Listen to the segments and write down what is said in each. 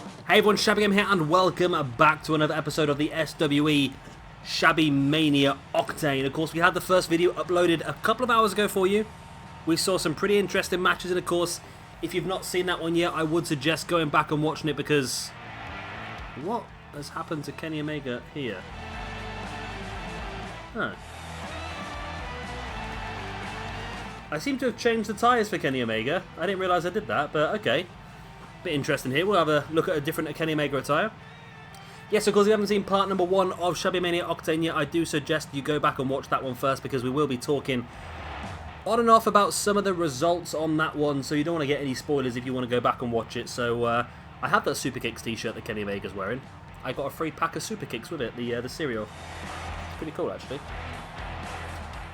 Hey everyone, Shabbygame here, and welcome back to another episode of the SWE Shabbymania Octane. Of course, we had the first video uploaded a couple of hours ago for you. We saw some pretty interesting matches, and of course, if you've not seen that one yet, I would suggest going back and watching it, because what has happened to Kenny Omega here? Huh. I seem to have changed the tyres for Kenny Omega. I didn't realise I did that, but okay. Bit interesting here. We'll have a look at a different Kenny Omega attire. Yes, of course, if you haven't seen part number 1 of Shabbymania Octane yet, I do suggest you go back and watch that one first, because we will be talking on and off about some of the results on that one, so you don't want to get any spoilers if you want to go back and watch it. So I have that Super Kicks t-shirt that Kenny Omega's wearing. I got a free pack of Super Kicks with it, the cereal. It's pretty cool, actually.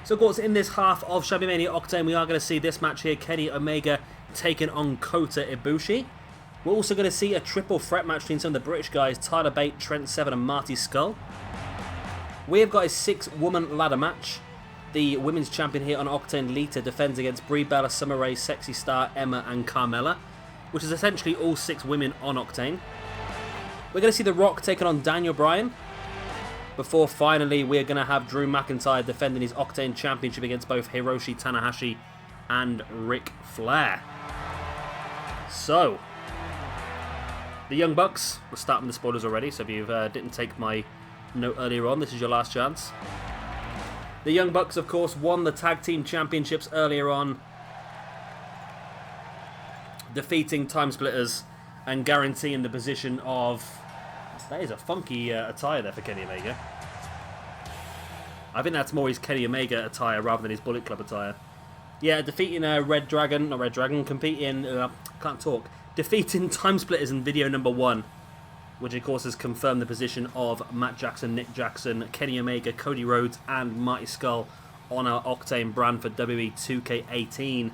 So, of course, in this half of Shabbymania Octane, we are going to see this match here, Kenny Omega taking on Kota Ibushi. We're also going to see a triple threat match between some of the British guys, Tyler Bate, Trent, Severn and Marty Scurll. We have got a 6-woman ladder match. The women's champion here on Octane, Lita, defends against Brie, Bella, Summer Rae, Sexy Star, Emma and Carmella, which is essentially all 6 women on Octane. We're going to see The Rock taking on Bryan, before finally we're going to have Drew McIntyre defending his Octane Championship against both Hiroshi, Tanahashi and Ric Flair. So, the Young Bucks, we're starting the spoilers already, so if you didn't take my note earlier on, this is your last chance. The Young Bucks, of course, won the Tag Team Championships earlier on, defeating Time Splitters and guaranteeing the position of... That is a funky attire there for Kenny Omega. I think that's more his Kenny Omega attire rather than his Bullet Club attire. Yeah, defeating defeating Time Splitters in video number 1, which of course has confirmed the position of Matt Jackson, Nick Jackson, Kenny Omega, Cody Rhodes and Marty Scurll on our Octane brand for WWE 2K18.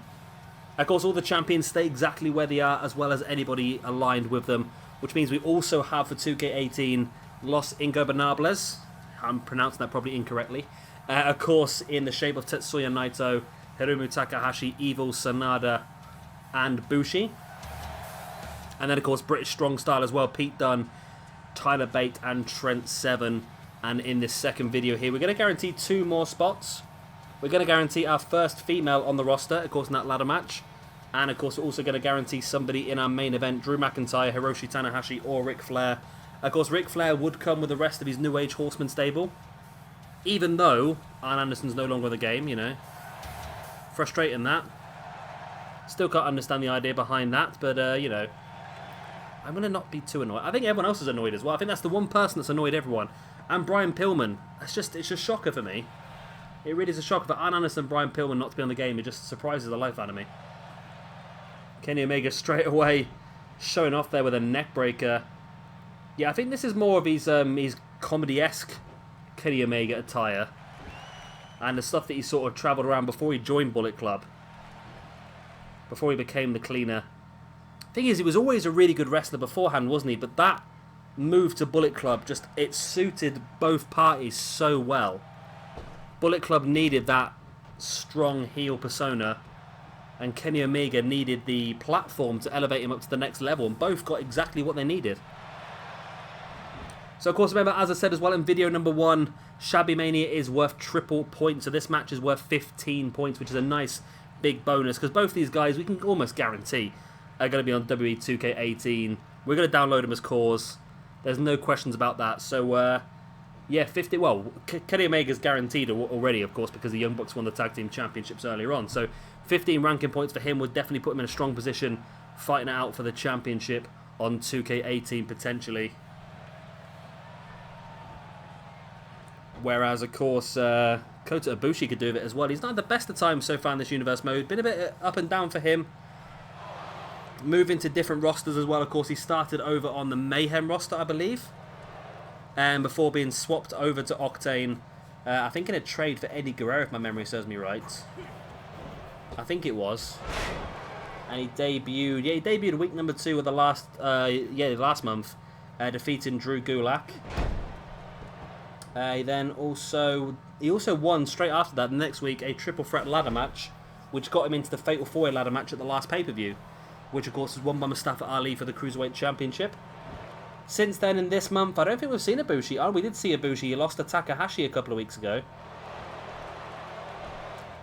Of course, all the champions stay exactly where they are, as well as anybody aligned with them, which means we also have for 2K18 Los Ingobernables. I'm pronouncing that probably incorrectly. Of course, in the shape of Tetsuya Naito, Hiromu Takahashi, Evil, Sanada and Bushi. And then, of course, British Strong Style as well. Pete Dunne, Tyler Bate and Trent Severn. And in this second video here, we're going to guarantee 2 more spots. We're going to guarantee our first female on the roster, of course, in that ladder match. And, of course, we're also going to guarantee somebody in our main event, Drew McIntyre, Hiroshi Tanahashi or Ric Flair. Of course, Ric Flair would come with the rest of his New Age Horseman stable. Even though Arn Anderson's no longer in the game, you know. Frustrating that. Still can't understand the idea behind that, but, you know. I'm going to not be too annoyed. I think everyone else is annoyed as well. I think that's the one person that's annoyed everyone. And Brian Pillman. It's just a shocker for me. It really is a shocker for Arn Anderson and Brian Pillman not to be on the game. It just surprises the life out of me. Kenny Omega straight away showing off there with a neck breaker. Yeah, I think this is more of his comedy-esque Kenny Omega attire. And the stuff that he sort of travelled around before he joined Bullet Club. Before he became the cleaner. Thing is, he was always a really good wrestler beforehand, wasn't he? But that move to Bullet Club, it suited both parties so well. Bullet Club needed that strong heel persona, and Kenny Omega needed the platform to elevate him up to the next level, and both got exactly what they needed. So, of course, remember, as I said as well, in video number 1, Shabbymania is worth triple points, so this match is worth 15 points, which is a nice big bonus, because both these guys, we can almost guarantee, are going to be on WWE 2K18. We're going to download them as cores. There's no questions about that. So, yeah, 50... Well, Kenny Omega's guaranteed already, of course, because the Young Bucks won the Tag Team Championships earlier on. So, 15 ranking points for him would definitely put him in a strong position, fighting it out for the championship on 2K18, potentially. Whereas, of course, Kota Ibushi could do it as well. He's not had the best of times so far in this universe mode. Been a bit up and down for him. Moving to different rosters as well. Of course, he started over on the Mayhem roster, I believe. And before being swapped over to Octane, I think in a trade for Eddie Guerrero, if my memory serves me right. I think it was. And he debuted... Yeah, he debuted week number 2 of the last month. Defeating Drew Gulak. He also won straight after that, the next week, a triple threat ladder match, which got him into the Fatal 4-Way ladder match at the last pay-per-view, which of course was won by Mustafa Ali for the Cruiserweight Championship. since then, in this month, I don't think we've seen Ibushi. Oh, we did see Ibushi. He lost to Tanahashi a couple of weeks ago.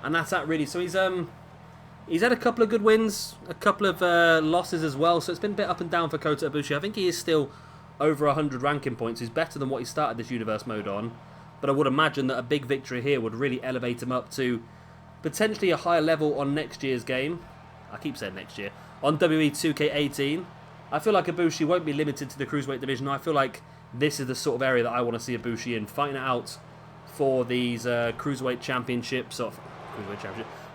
And that's that, really. So he's had a couple of good wins, a couple of losses as well. So it's been a bit up and down for Kota Ibushi. I think he is still over 100 ranking points. He's better than what he started this Universe mode on. But I would imagine that a big victory here would really elevate him up to potentially a higher level on next year's game. I keep saying next year. On WWE 2K18. I feel like Ibushi won't be limited to the Cruiserweight division. I feel like this is the sort of area that I want to see Ibushi in. Fighting it out for these Cruiserweight Championships.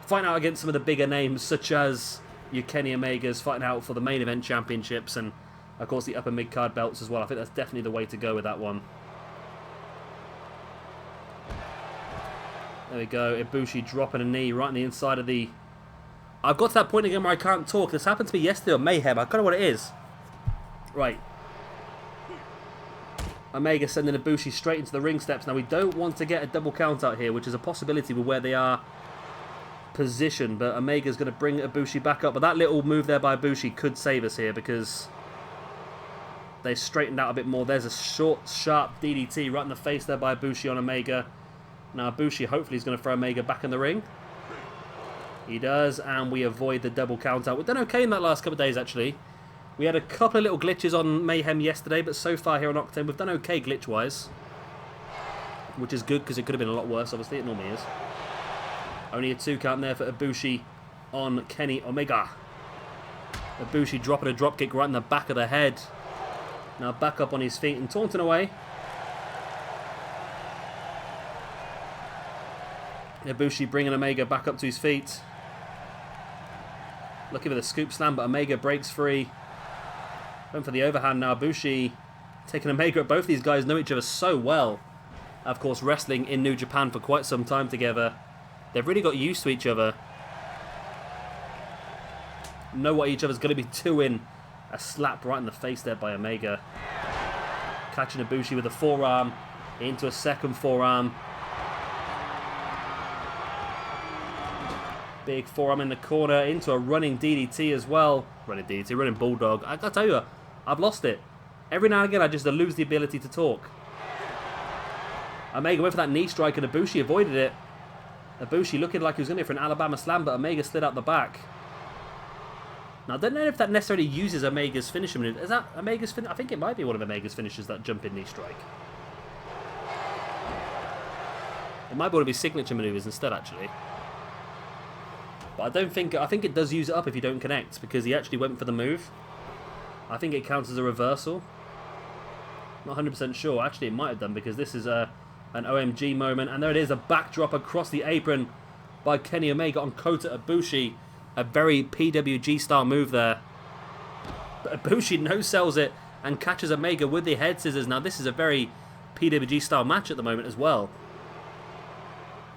Fighting out against some of the bigger names, such as your Kenny Omegas. Fighting out for the main event championships. And, of course, the upper mid-card belts as well. I think that's definitely the way to go with that one. There we go, Ibushi dropping a knee right on the inside of the... I've got to that point again where I can't talk. This happened to me yesterday on Mayhem. I don't know what it is. Right. Omega sending Ibushi straight into the ring steps. Now, we don't want to get a double count out here, which is a possibility with where they are positioned. But Omega's going to bring Ibushi back up. But that little move there by Ibushi could save us here because they straightened out a bit more. There's a short, sharp DDT right in the face there by Ibushi on Omega. Now Ibushi hopefully is going to throw Omega back in the ring. He does, and we avoid the double count out. We've done okay in that last couple of days, actually. We had a couple of little glitches on Mayhem yesterday, but so far here on Octane, we've done okay glitch-wise. Which is good, because it could have been a lot worse, obviously. It normally is. Only a 2 count there for Ibushi on Kenny Omega. Ibushi dropping a dropkick right in the back of the head. Now back up on his feet and taunting away. Ibushi bringing Omega back up to his feet. Looking for the scoop slam, but Omega breaks free. Going for the overhand now. Ibushi taking Omega. Both these guys know each other so well. Of course, wrestling in New Japan for quite some time together. They've really got used to each other. Know what each other's going to be doing. A slap right in the face there by Omega. Catching Ibushi with a forearm. Into a second forearm. Big forearm in the corner, into a running DDT as well. Running Bulldog. I gotta tell you, I've lost it. Every now and again, I just lose the ability to talk. Omega went for that knee strike and Ibushi avoided it. Ibushi looking like he was going to go for an Alabama slam, but Omega slid out the back. Now, I don't know if that necessarily uses Omega's finisher move. Is that Omega's finisher? I think it might be one of Omega's finishers, that jumping knee strike. It might be one of his signature maneuvers instead, actually. But I don't think... I think it does use it up if you don't connect, because he actually went for the move. I think it counts as a reversal. Not 100% sure. Actually, it might have done, because this is an OMG moment. And there it is, a backdrop across the apron by Kenny Omega on Kota Ibushi. A very PWG-style move there. But Ibushi no-sells it and catches Omega with the head scissors. Now, this is a very PWG-style match at the moment as well.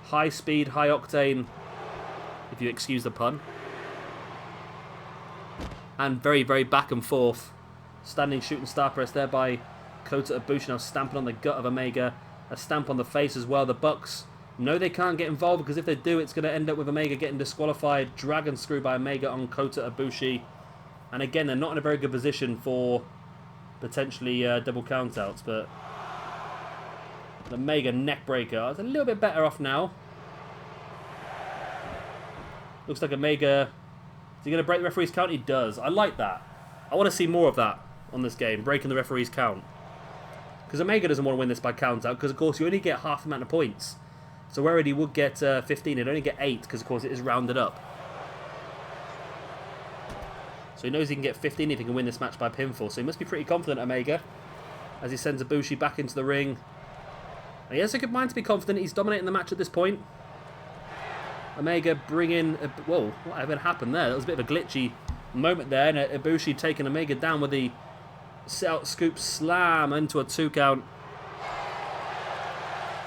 High speed, high octane, if you excuse the pun. And very, very back and forth. Standing shooting star press there by Kota Ibushi. Now stamping on the gut of Omega. A stamp on the face as well. The Bucks know they can't get involved, because if they do, it's going to end up with Omega getting disqualified. Dragon screw by Omega on Kota Ibushi. And again, they're not in a very good position for potentially double countouts, but the Omega neck breaker is a little bit better off now. Looks like Omega... Is he going to break the referee's count? He does. I like that. I want to see more of that on this game, breaking the referee's count. Because Omega doesn't want to win this by count out, because of course you only get half the amount of points. So where he would get 15, he'd only get 8, because of course it is rounded up. So he knows he can get 15 if he can win this match by pinfall. So he must be pretty confident, Omega, as he sends Ibushi back into the ring. And he has a good mind to be confident. He's dominating the match at this point. Omega bringing... Whoa, what even happened there? That was a bit of a glitchy moment there. And Ibushi taking Omega down with the sit-out scoop slam into a 2 count.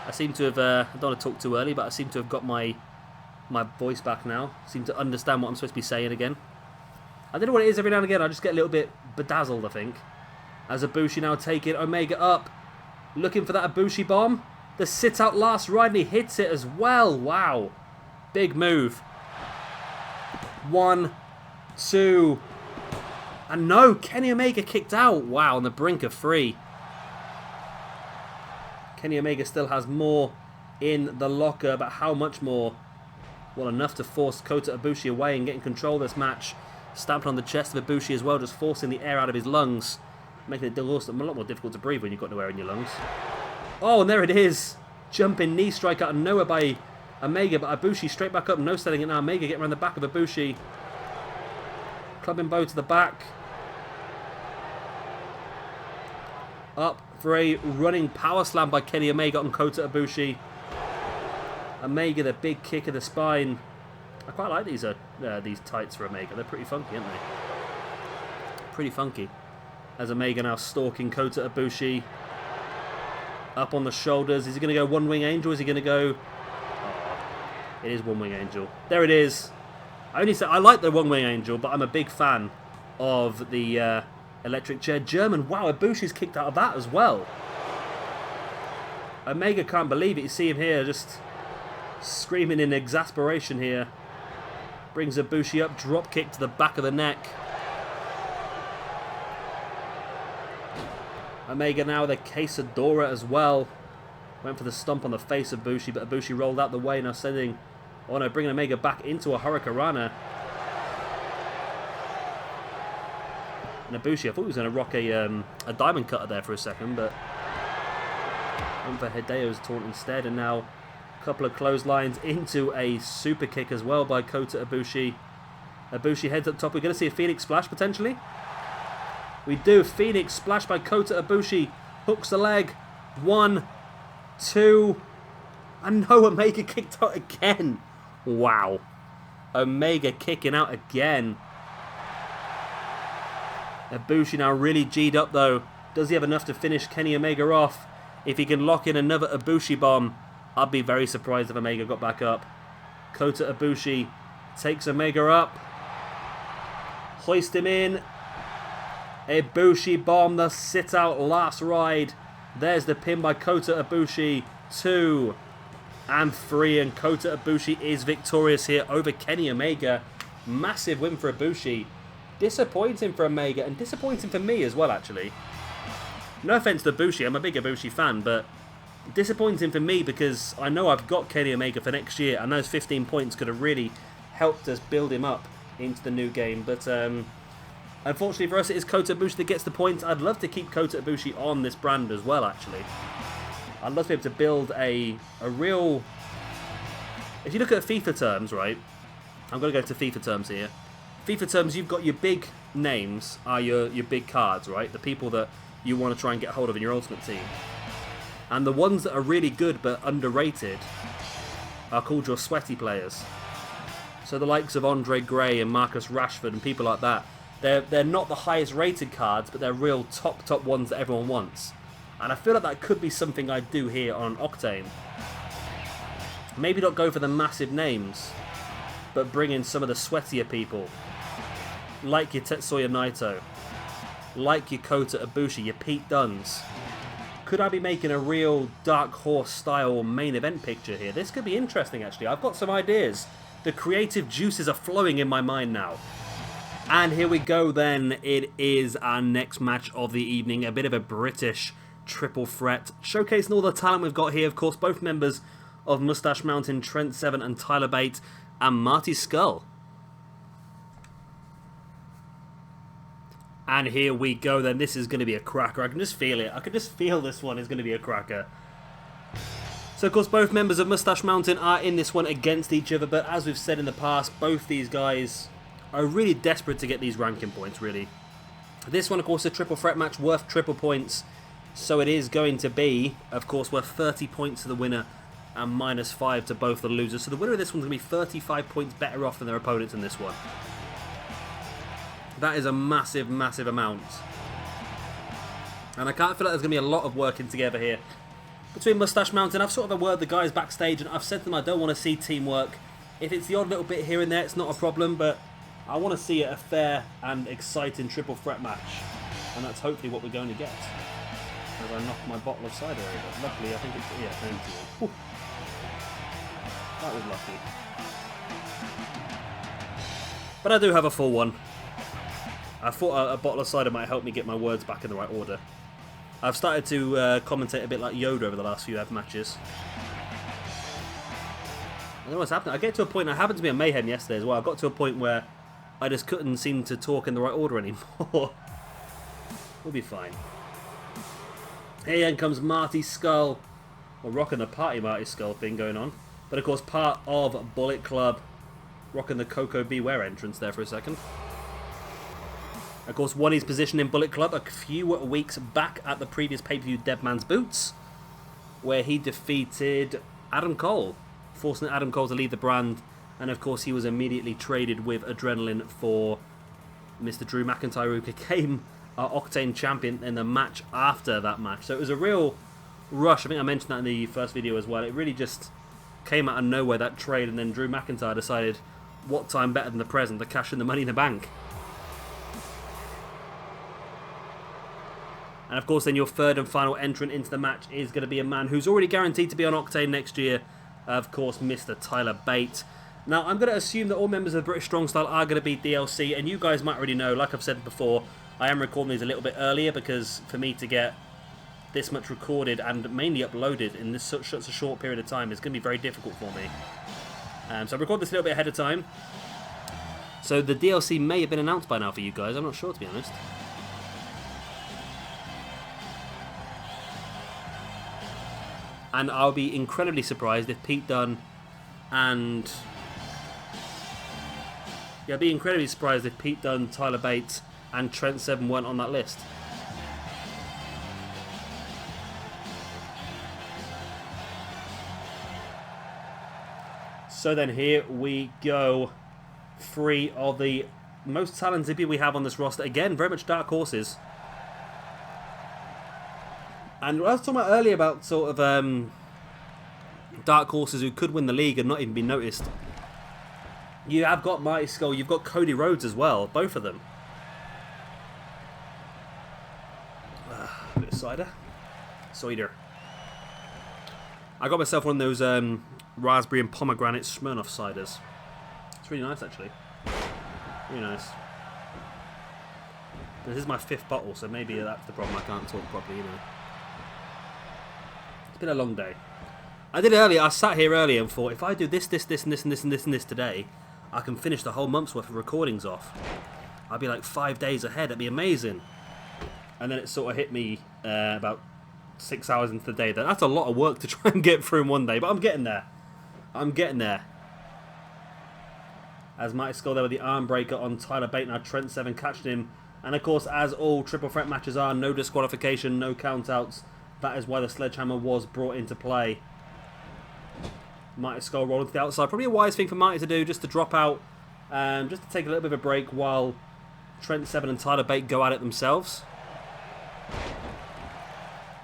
I seem to have... I don't want to talk too early, but I seem to have got my voice back now. I seem to understand what I'm supposed to be saying again. I don't know what it is every now and again. I just get a little bit bedazzled, I think. As Ibushi now taking Omega up. Looking for that Ibushi bomb. The sit-out last ride, and he hits it as well. Wow. Big move. 1, 2, And no, Kenny Omega kicked out. Wow, on the brink of 3. Kenny Omega still has more in the locker, but how much more? Well, enough to force Kota Ibushi away and get in control of this match. Stamping on the chest of Ibushi as well, just forcing the air out of his lungs. Making it a lot more difficult to breathe when you've got no air in your lungs. Oh, and there it is. Jumping knee strike out of nowhere by Omega, but Ibushi straight back up, no selling it now. Omega getting around the back of Ibushi. Clubbing bow to the back. Up for a running power slam by Kenny Omega on Kota Ibushi. Omega, the big kick of the spine. I quite like these tights for Omega. They're pretty funky, aren't they? Pretty funky. As Omega now stalking Kota Ibushi. Up on the shoulders. Is he going to go One Wing Angel? Is he going to go... Oh, it is One Wing Angel. There it is. I like the One Wing Angel, but I'm a big fan of the electric chair German. Wow, Ibushi's kicked out of that as well. Omega can't believe it. You see him here just screaming in exasperation here. Brings Ibushi up, drop kick to the back of the neck. Omega now with a Quesadora as well. Went for the stomp on the face of Ibushi, but Ibushi rolled out the way, now sending... Oh no, bringing Omega back into a Hurricanrana. And Ibushi, I thought he was going to rock a diamond cutter there for a second, but... went for Hideo's taunt instead, and now a couple of clotheslines into a super kick as well by Kota Ibushi. Ibushi heads up top. We're going to see a Phoenix Splash potentially. We do. Phoenix Splash by Kota Ibushi. Hooks the leg. 1, 2. And no, Omega kicked out again. Wow. Omega kicking out again. Ibushi now really G'd up though. Does he have enough to finish Kenny Omega off? If he can lock in another Ibushi bomb, I'd be very surprised if Omega got back up. Kota Ibushi takes Omega up. Hoist him in. Ibushi bomb, the sit out last ride. There's the pin by Kota Ibushi. 2 and 3, and Kota Ibushi is victorious here over Kenny Omega. Massive win for Ibushi. Disappointing for Omega, and disappointing for me as well, actually. No offense to Ibushi, I'm a big Ibushi fan, but disappointing for me because I know I've got Kenny Omega for next year, and those 15 points could have really helped us build him up into the new game. But unfortunately for us, it is Kota Ibushi that gets the points. I'd love to keep Kota Ibushi on this brand as well, actually. I'd love to be able to build a real... If you look at FIFA terms, right? I'm going to go to FIFA terms here. FIFA terms, you've got your big names, are your big cards, right? The people that you want to try and get hold of in your Ultimate Team. And the ones that are really good but underrated are called your sweaty players. So the likes of Andre Gray and Marcus Rashford and people like that, they're not the highest rated cards, but they're real top ones that everyone wants. And I feel like that could be something I'd do here on Octane. Maybe not go for the massive names, but bring in some of the sweatier people. Like your Tetsuya Naito. Like your Kota Ibushi, your Pete Dunnes. Could I be making a real Dark Horse style main event picture here? This could be interesting, actually. I've got some ideas. The creative juices are flowing in my mind now. And here we go then. It is our next match of the evening. A bit of a British triple threat. Showcasing all the talent we've got here. Of course, both members of Mustache Mountain, Trent, Severn and Tyler Bate, and Marty Scurll. And here we go then. This is going to be a cracker. I can just feel it. I can just feel this one is going to be a cracker. So of course both members of Mustache Mountain are in this one against each other, but as we've said in the past, both these guys are really desperate to get these ranking points, really. This one, of course, a triple threat match worth triple points. So it is going to be, of course, worth 30 points to the winner and -5 to both the losers. So the winner of this one's going to be 35 points better off than their opponents in this one. That is a massive, massive amount. And I can't feel like there's going to be a lot of working together here between Mustache Mountain. I've sort of worded the guys backstage and I've said to them I don't want to see teamwork. If it's the odd little bit here and there, it's not a problem, but I want to see a fair and exciting triple threat match. And that's hopefully what we're going to get. As I knocked my bottle of cider over. Luckily, I think it's... yeah, empty. Whew. That was lucky. But I do have a full one. I thought a bottle of cider might help me get my words back in the right order. I've started to commentate a bit like Yoda over the last few matches. I don't know what's happening. I get to a point, I happened to be at Mayhem yesterday as well, I got to a point where I just couldn't seem to talk in the right order anymore. We'll be fine. Here then comes Marty Scurll. We're rocking the party Marty Scurll thing going on. But of course part of Bullet Club. Rocking the Coco Beware entrance there for a second. Of course won his position in Bullet Club a few weeks back at the previous pay-per-view Dead Man's Boots, where he defeated Adam Cole, forcing Adam Cole to leave the brand. And of course he was immediately traded with Adrenaline for Mr. Drew McIntyre, who became our Octane Champion in the match after that match. So it was a real rush. I think I mentioned that in the first video as well. It really just came out of nowhere, that trade, and then Drew McIntyre decided what time better than the present to cash in the Money in the Bank. And of course then your third and final entrant into the match is going to be a man who's already guaranteed to be on Octane next year. Of course, Mr. Tyler Bate. Now I'm going to assume that all members of the British Strong Style are going to be DLC, and you guys might already know, like I've said before, I am recording these a little bit earlier because for me to get this much recorded and mainly uploaded in this such a short period of time is going to be very difficult for me. So I record this a little bit ahead of time. So the DLC may have been announced by now for you guys, I'm not sure to be honest. And I'll be incredibly surprised if Pete Dunne and... Yeah, I'll be incredibly surprised if Pete Dunne, Tyler Bate and Trent Severn weren't on that list. So then here we go. 3 of the most talented people we have on this roster. Again, very much dark horses. And I was talking about earlier about sort of dark horses who could win the league and not even be noticed. You have got Marty Scurll, you've got Cody Rhodes as well, both of them. A bit of cider. Cider. I got myself one of those raspberry and pomegranate Smirnoff ciders. It's really nice actually. Really nice. This is my 5th bottle, so maybe that's the problem, I can't talk properly, you know. It's been a long day. I sat here earlier and thought, if I do this, and this today, I can finish the whole month's worth of recordings off. I'd be like 5 days ahead, it'd be amazing. And then it sort of hit me about 6 hours into the day. That's a lot of work to try and get through in one day, but I'm getting there. I'm getting there. As Marty Scurll there with the arm breaker on Tyler Bate. Now Trent Severn catching him. And of course, as all triple threat matches are, no disqualification, no countouts. That is why the sledgehammer was brought into play. Marty Scurll rolling to the outside. Probably a wise thing for Marty to do, just to drop out. Just to take a little bit of a break while Trent Severn and Tyler Bate go at it themselves.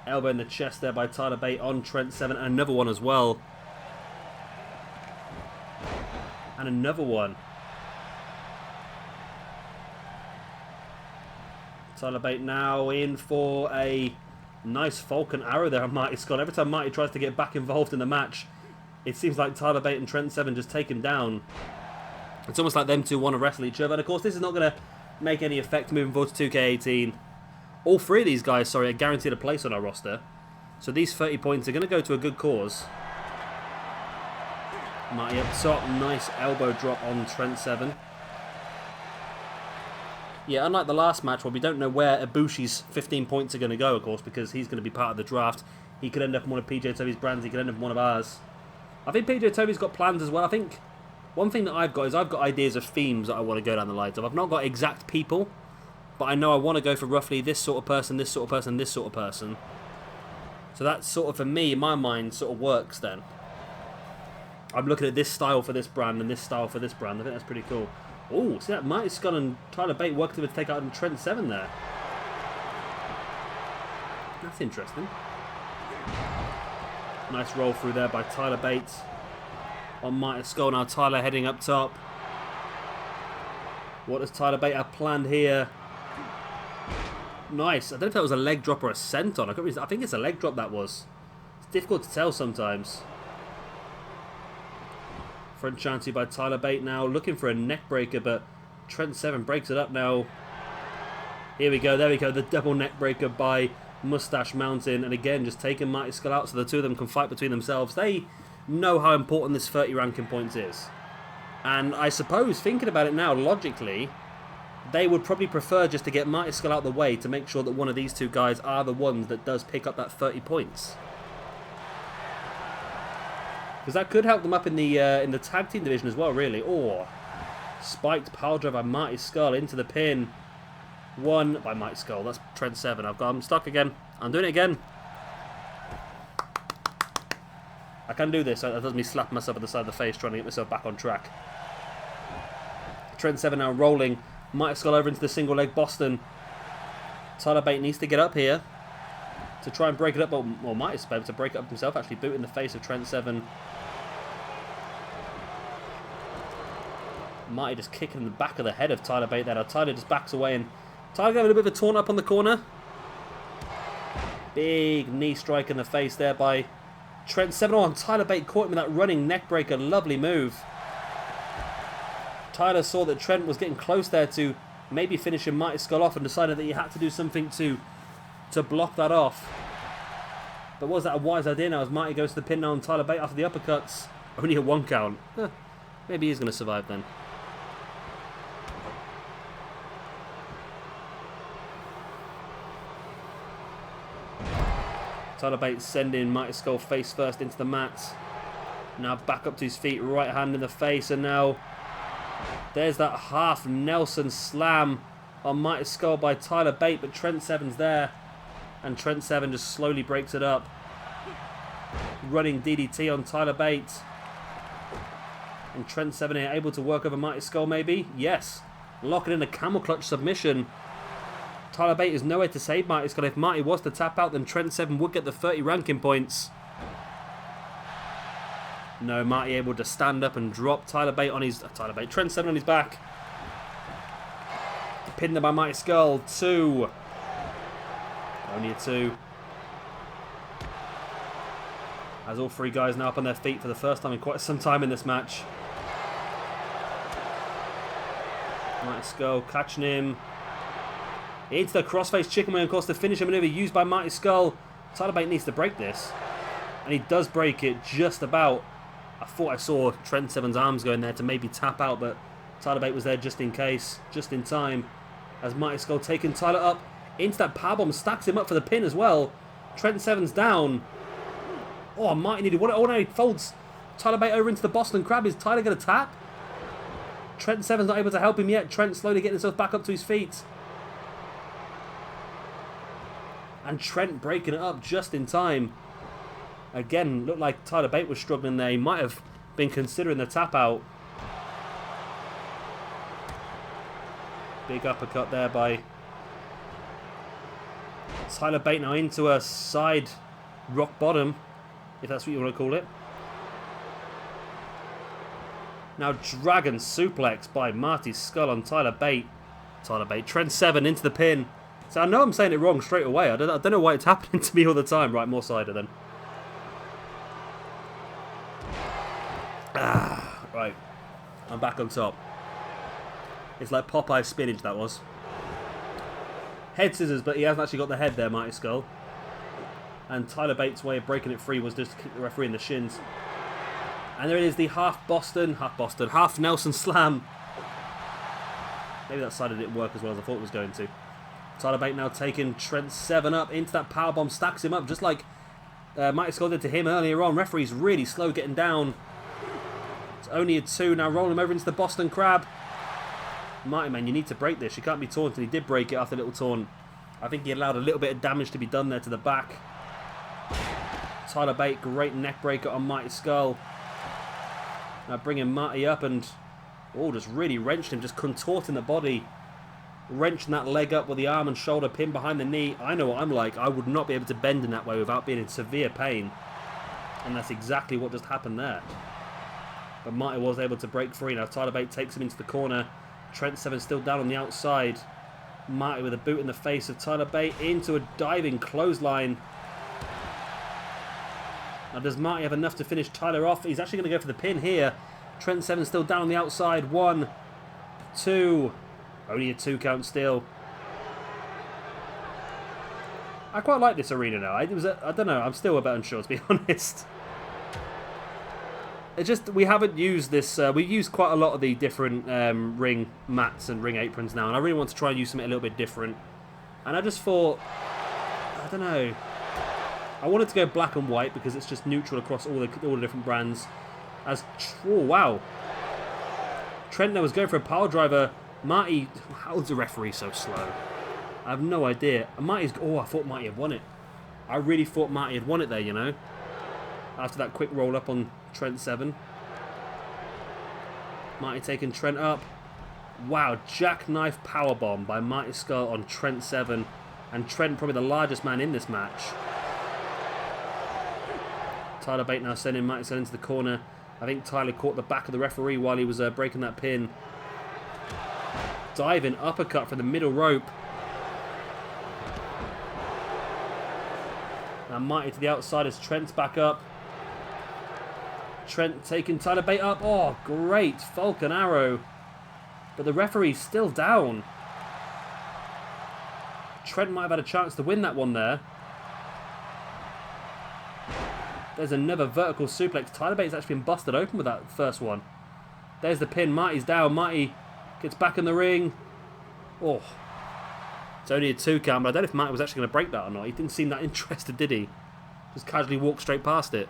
Elbow in the chest there by Tyler Bate on Trent Severn. And another one as well. And another one. Tyler Bate now in for a nice Falcon Arrow there on Marty Scurll. Every time Marty tries to get back involved in the match, it seems like Tyler Bate and Trent Severn just take him down. It's almost like them two want to wrestle each other. And of course, this is not going to make any effect moving forward to 2K18. All 3 of these guys, sorry, are guaranteed a place on our roster. So these 30 points are going to go to a good cause. Marty up top, nice elbow drop on Trent Severn. Yeah, unlike the last match where we don't know where Ibushi's 15 points are going to go, of course, because he's going to be part of the draft. He could end up in one of PJ Toby's brands, he could end up in one of ours. I think PJ Toby's got plans as well. I think one thing that I've got is I've got ideas of themes that I want to go down the lines of. I've not got exact people, but I know I want to go for roughly this sort of person, this sort of person, this sort of person. So that sort of, for me, in my mind, sort of works then. I'm looking at this style for this brand and this style for this brand. I think that's pretty cool. Oh, see that Marty Scurll and Tyler Bate worked together to take out Trent Severn there. That's interesting. Nice roll through there by Tyler Bate on Marty Scurll. Now Tyler heading up top. What does Tyler Bate have planned here? Nice. I don't know if that was a leg drop or a senton. I think it's a leg drop that was. It's difficult to tell sometimes. Front chancy by Tyler Bate now. Looking for a neck breaker, but Trent Severn breaks it up now. Here we go, there we go. The double neck breaker by Mustache Mountain. And again, just taking Mighty Scurll out so the two of them can fight between themselves. They know how important this 30 ranking points is. And I suppose, thinking about it now, logically, they would probably prefer just to get Mighty Scurll out of the way to make sure that one of these two guys are the ones that does pick up that 30 points. Because that could help them up in the tag team division as well, really. Or spiked power drive by Mighty Scurll into the pin. One by Mighty Scurll. That's Trent Severn. I'm stuck again. I'm doing it again. I can do this. That doesn't me slap myself at the side of the face trying to get myself back on track. Trent Severn now rolling. Mighty Scurll over into the single leg Boston. Tyler Bate needs to get up here to try and break it up. Well, Mighty Scurll to break it up himself. Actually boot in the face of Trent Severn. Marty just kicking in the back of the head of Tyler Bate there. Now Tyler just backs away and Tyler getting a bit of a taunt up on the corner. Big knee strike in the face there by Trent Severn. Oh, and Tyler Bate caught him with that running neck breaker. Lovely move. Tyler saw that Trent was getting close there to maybe finishing Mighty Scurll off and decided that he had to do something to block that off. But was that a wise idea now as Marty goes to the pin now on Tyler Bate after the uppercuts? Only a 1 count. Maybe he's going to survive then. Tyler Bate sending Mighty Scurll face first into the mat. Now back up to his feet, right hand in the face, and now there's that half Nelson slam on Mighty Scurll by Tyler Bate, but Trent Severn's there, and Trent Severn just slowly breaks it up. Running DDT on Tyler Bate. And Trent Severn here able to work over Mighty Scurll maybe? Yes. Locking in a camel clutch submission. Tyler Bate is nowhere to save Mighty Scurll. If Marty was to tap out, then Trent Severn would get the 30 ranking points. No, Marty able to stand up and drop Tyler Bate on his... Trent Severn on his back. Pinned there by Mighty Scurll. 2. Only a 2. As all 3 guys now up on their feet for the first time in quite some time in this match. Mighty Scurll catching him. Into the crossface chicken wing, of course, the finisher maneuver used by Mighty Scurll. Tyler Bate needs to break this. And he does break it just about. I thought I saw Trent Severn's arms going there to maybe tap out, but Tyler Bate was there just in case, just in time. As Mighty Scurll taking Tyler up into that powerbomb, stacks him up for the pin as well. Trent Severn's down. Oh, Marty needed one. Oh, no, he folds Tyler Bate over into the Boston Crab. Is Tyler going to tap? Trent Severn's not able to help him yet. Trent slowly getting himself back up to his feet. And Trent breaking it up just in time. Again, looked like Tyler Bate was struggling there. He might have been considering the tap out. Big uppercut there by Tyler Bate now into a side rock bottom, if that's what you want to call it. Now dragon suplex by Marty Scurll on Tyler Bate. Trent Severn into the pin. So I know I'm saying it wrong straight away. I don't know why it's happening to me all the time. Right, more cider then. Right. I'm back on top. It's like Popeye spinach, that was. Head scissors, but he hasn't actually got the head there, Mighty Scurll. And Tyler Bates' way of breaking it free was just to kick the referee in the shins. And there it is, the half Nelson slam. Maybe that side didn't work as well as I thought it was going to. Tyler Bate now taking Trent Severn up into that powerbomb, stacks him up just like Mighty Scurll did to him earlier on. Referee's really slow getting down. It's only a 2. Now rolling him over into the Boston Crab. Marty, man, you need to break this. You can't be taunted. He did break it after a little taunt. I think he allowed a little bit of damage to be done there to the back. Tyler Bate, great neck breaker on Mighty Scurll. Now bringing Marty up and just really wrenched him, just contorting the body. Wrenching that leg up with the arm and shoulder pin behind the knee. I know what I'm like. I would not be able to bend in that way without being in severe pain. And that's exactly what just happened there. But Marty was able to break free. Now Tyler Bate takes him into the corner. Trent Severn still down on the outside. Marty with a boot in the face of Tyler Bate into a diving clothesline. Now does Marty have enough to finish Tyler off? He's actually going to go for the pin here. Trent Severn still down on the outside. 1, 2... Only a 2 count still. I quite like this arena now. I don't know. I'm still a bit unsure, to be honest. It's just we haven't used this. We've used quite a lot of the different ring mats and ring aprons now, and I really want to try and use something a little bit different. And I just thought, I don't know. I wanted to go black and white because it's just neutral across all the different brands. Oh wow, Trent was going for a power driver. Marty, how's the referee so slow? I have no idea. Marty's. Oh, I thought Marty had won it. I really thought Marty had won it there. You know, after that quick roll up on Trent Severn. Marty taking Trent up. Wow, jackknife powerbomb by Marty Scurll on Trent Severn. And Trent probably the largest man in this match. Tyler Bate now sending Marty Scurll into the corner. I think Tyler caught the back of the referee while he was breaking that pin. Diving uppercut from the middle rope. Now Marty to the outside as Trent's back up. Trent taking Tyler Bate up. Oh, great Falcon Arrow. But the referee's still down. Trent might have had a chance to win that one there. There's another vertical suplex. Tyler Bate's actually been busted open with that first one. There's the pin. Marty's down. Marty gets back in the ring. Oh. It's only a 2 count, but I don't know if Marty was actually going to break that or not. He didn't seem that interested, did he? Just casually walked straight past it.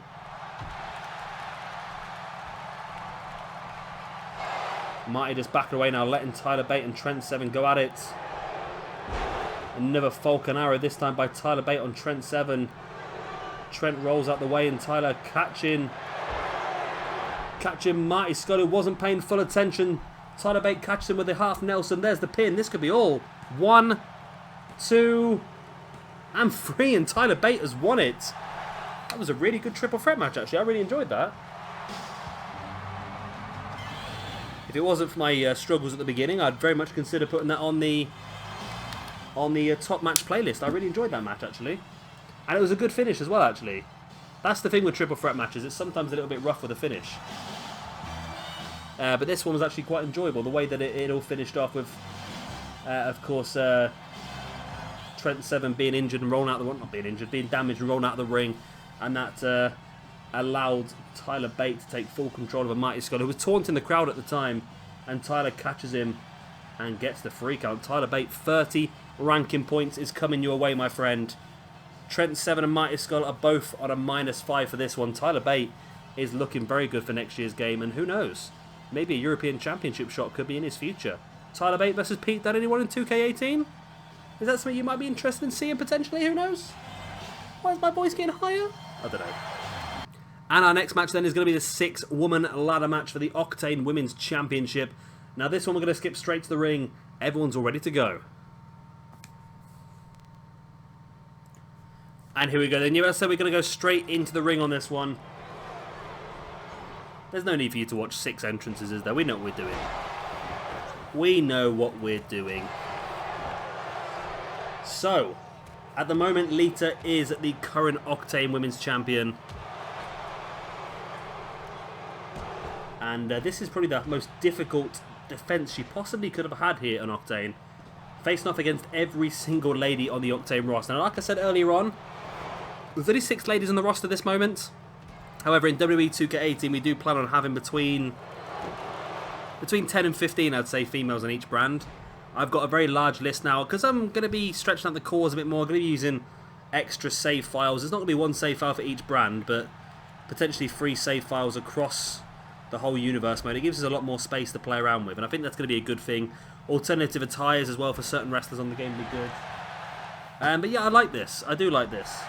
Marty just backing away now, letting Tyler Bate and Trent Severn go at it. Another Falcon Arrow, this time by Tyler Bate on Trent Severn. Trent rolls out the way and Tyler catching Marty Scurll, who wasn't paying full attention. Tyler Bate catches him with a half Nelson. There's the pin. This could be all. 1, 2, and 3, and Tyler Bate has won it. That was a really good triple threat match, actually. I really enjoyed that. If it wasn't for my struggles at the beginning, I'd very much consider putting that on the top match playlist. I really enjoyed that match, actually. And it was a good finish as well, actually. That's the thing with triple threat matches. It's sometimes a little bit rough with the finish. But this one was actually quite enjoyable. The way that it all finished off with, of course, Trent Severn being injured and rolling out the ring. Not being injured, being damaged and rolling out of the ring. And that allowed Tyler Bate to take full control of a Marty Scurll, who was taunting the crowd at the time. And Tyler catches him and gets the 3 count. Tyler Bate, 30 ranking points is coming your way, my friend. Trent Severn and Marty Scurll are both on a -5 for this one. Tyler Bate is looking very good for next year's game, and who knows? Maybe a European Championship shot could be in his future. Tyler Bate versus Pete Dunne, anyone in 2K18? Is that something you might be interested in seeing potentially? Who knows? Why is my voice getting higher? I don't know. And our next match then is going to be the 6-woman ladder match for the Octane Women's Championship. Now this one we're going to skip straight to the ring. Everyone's all ready to go. And here we go. Then you said we're going to go straight into the ring on this one. There's no need for you to watch 6 entrances, is there? We know what we're doing. We know what we're doing. So, at the moment, Lita is the current Octane Women's Champion. And this is probably the most difficult defense she possibly could have had here on Octane. Facing off against every single lady on the Octane roster. Now, like I said earlier on, there's only 6 ladies on the roster at this moment. However, in WWE 2K18, we do plan on having between 10 and 15, I'd say, females on each brand. I've got a very large list now, because I'm going to be stretching out the cores a bit more. I'm going to be using extra save files. There's not going to be 1 save file for each brand, but potentially 3 save files across the whole universe mode. It gives us a lot more space to play around with, and I think that's going to be a good thing. Alternative attires as well for certain wrestlers on the game would be good. But yeah, I like this. I do like this.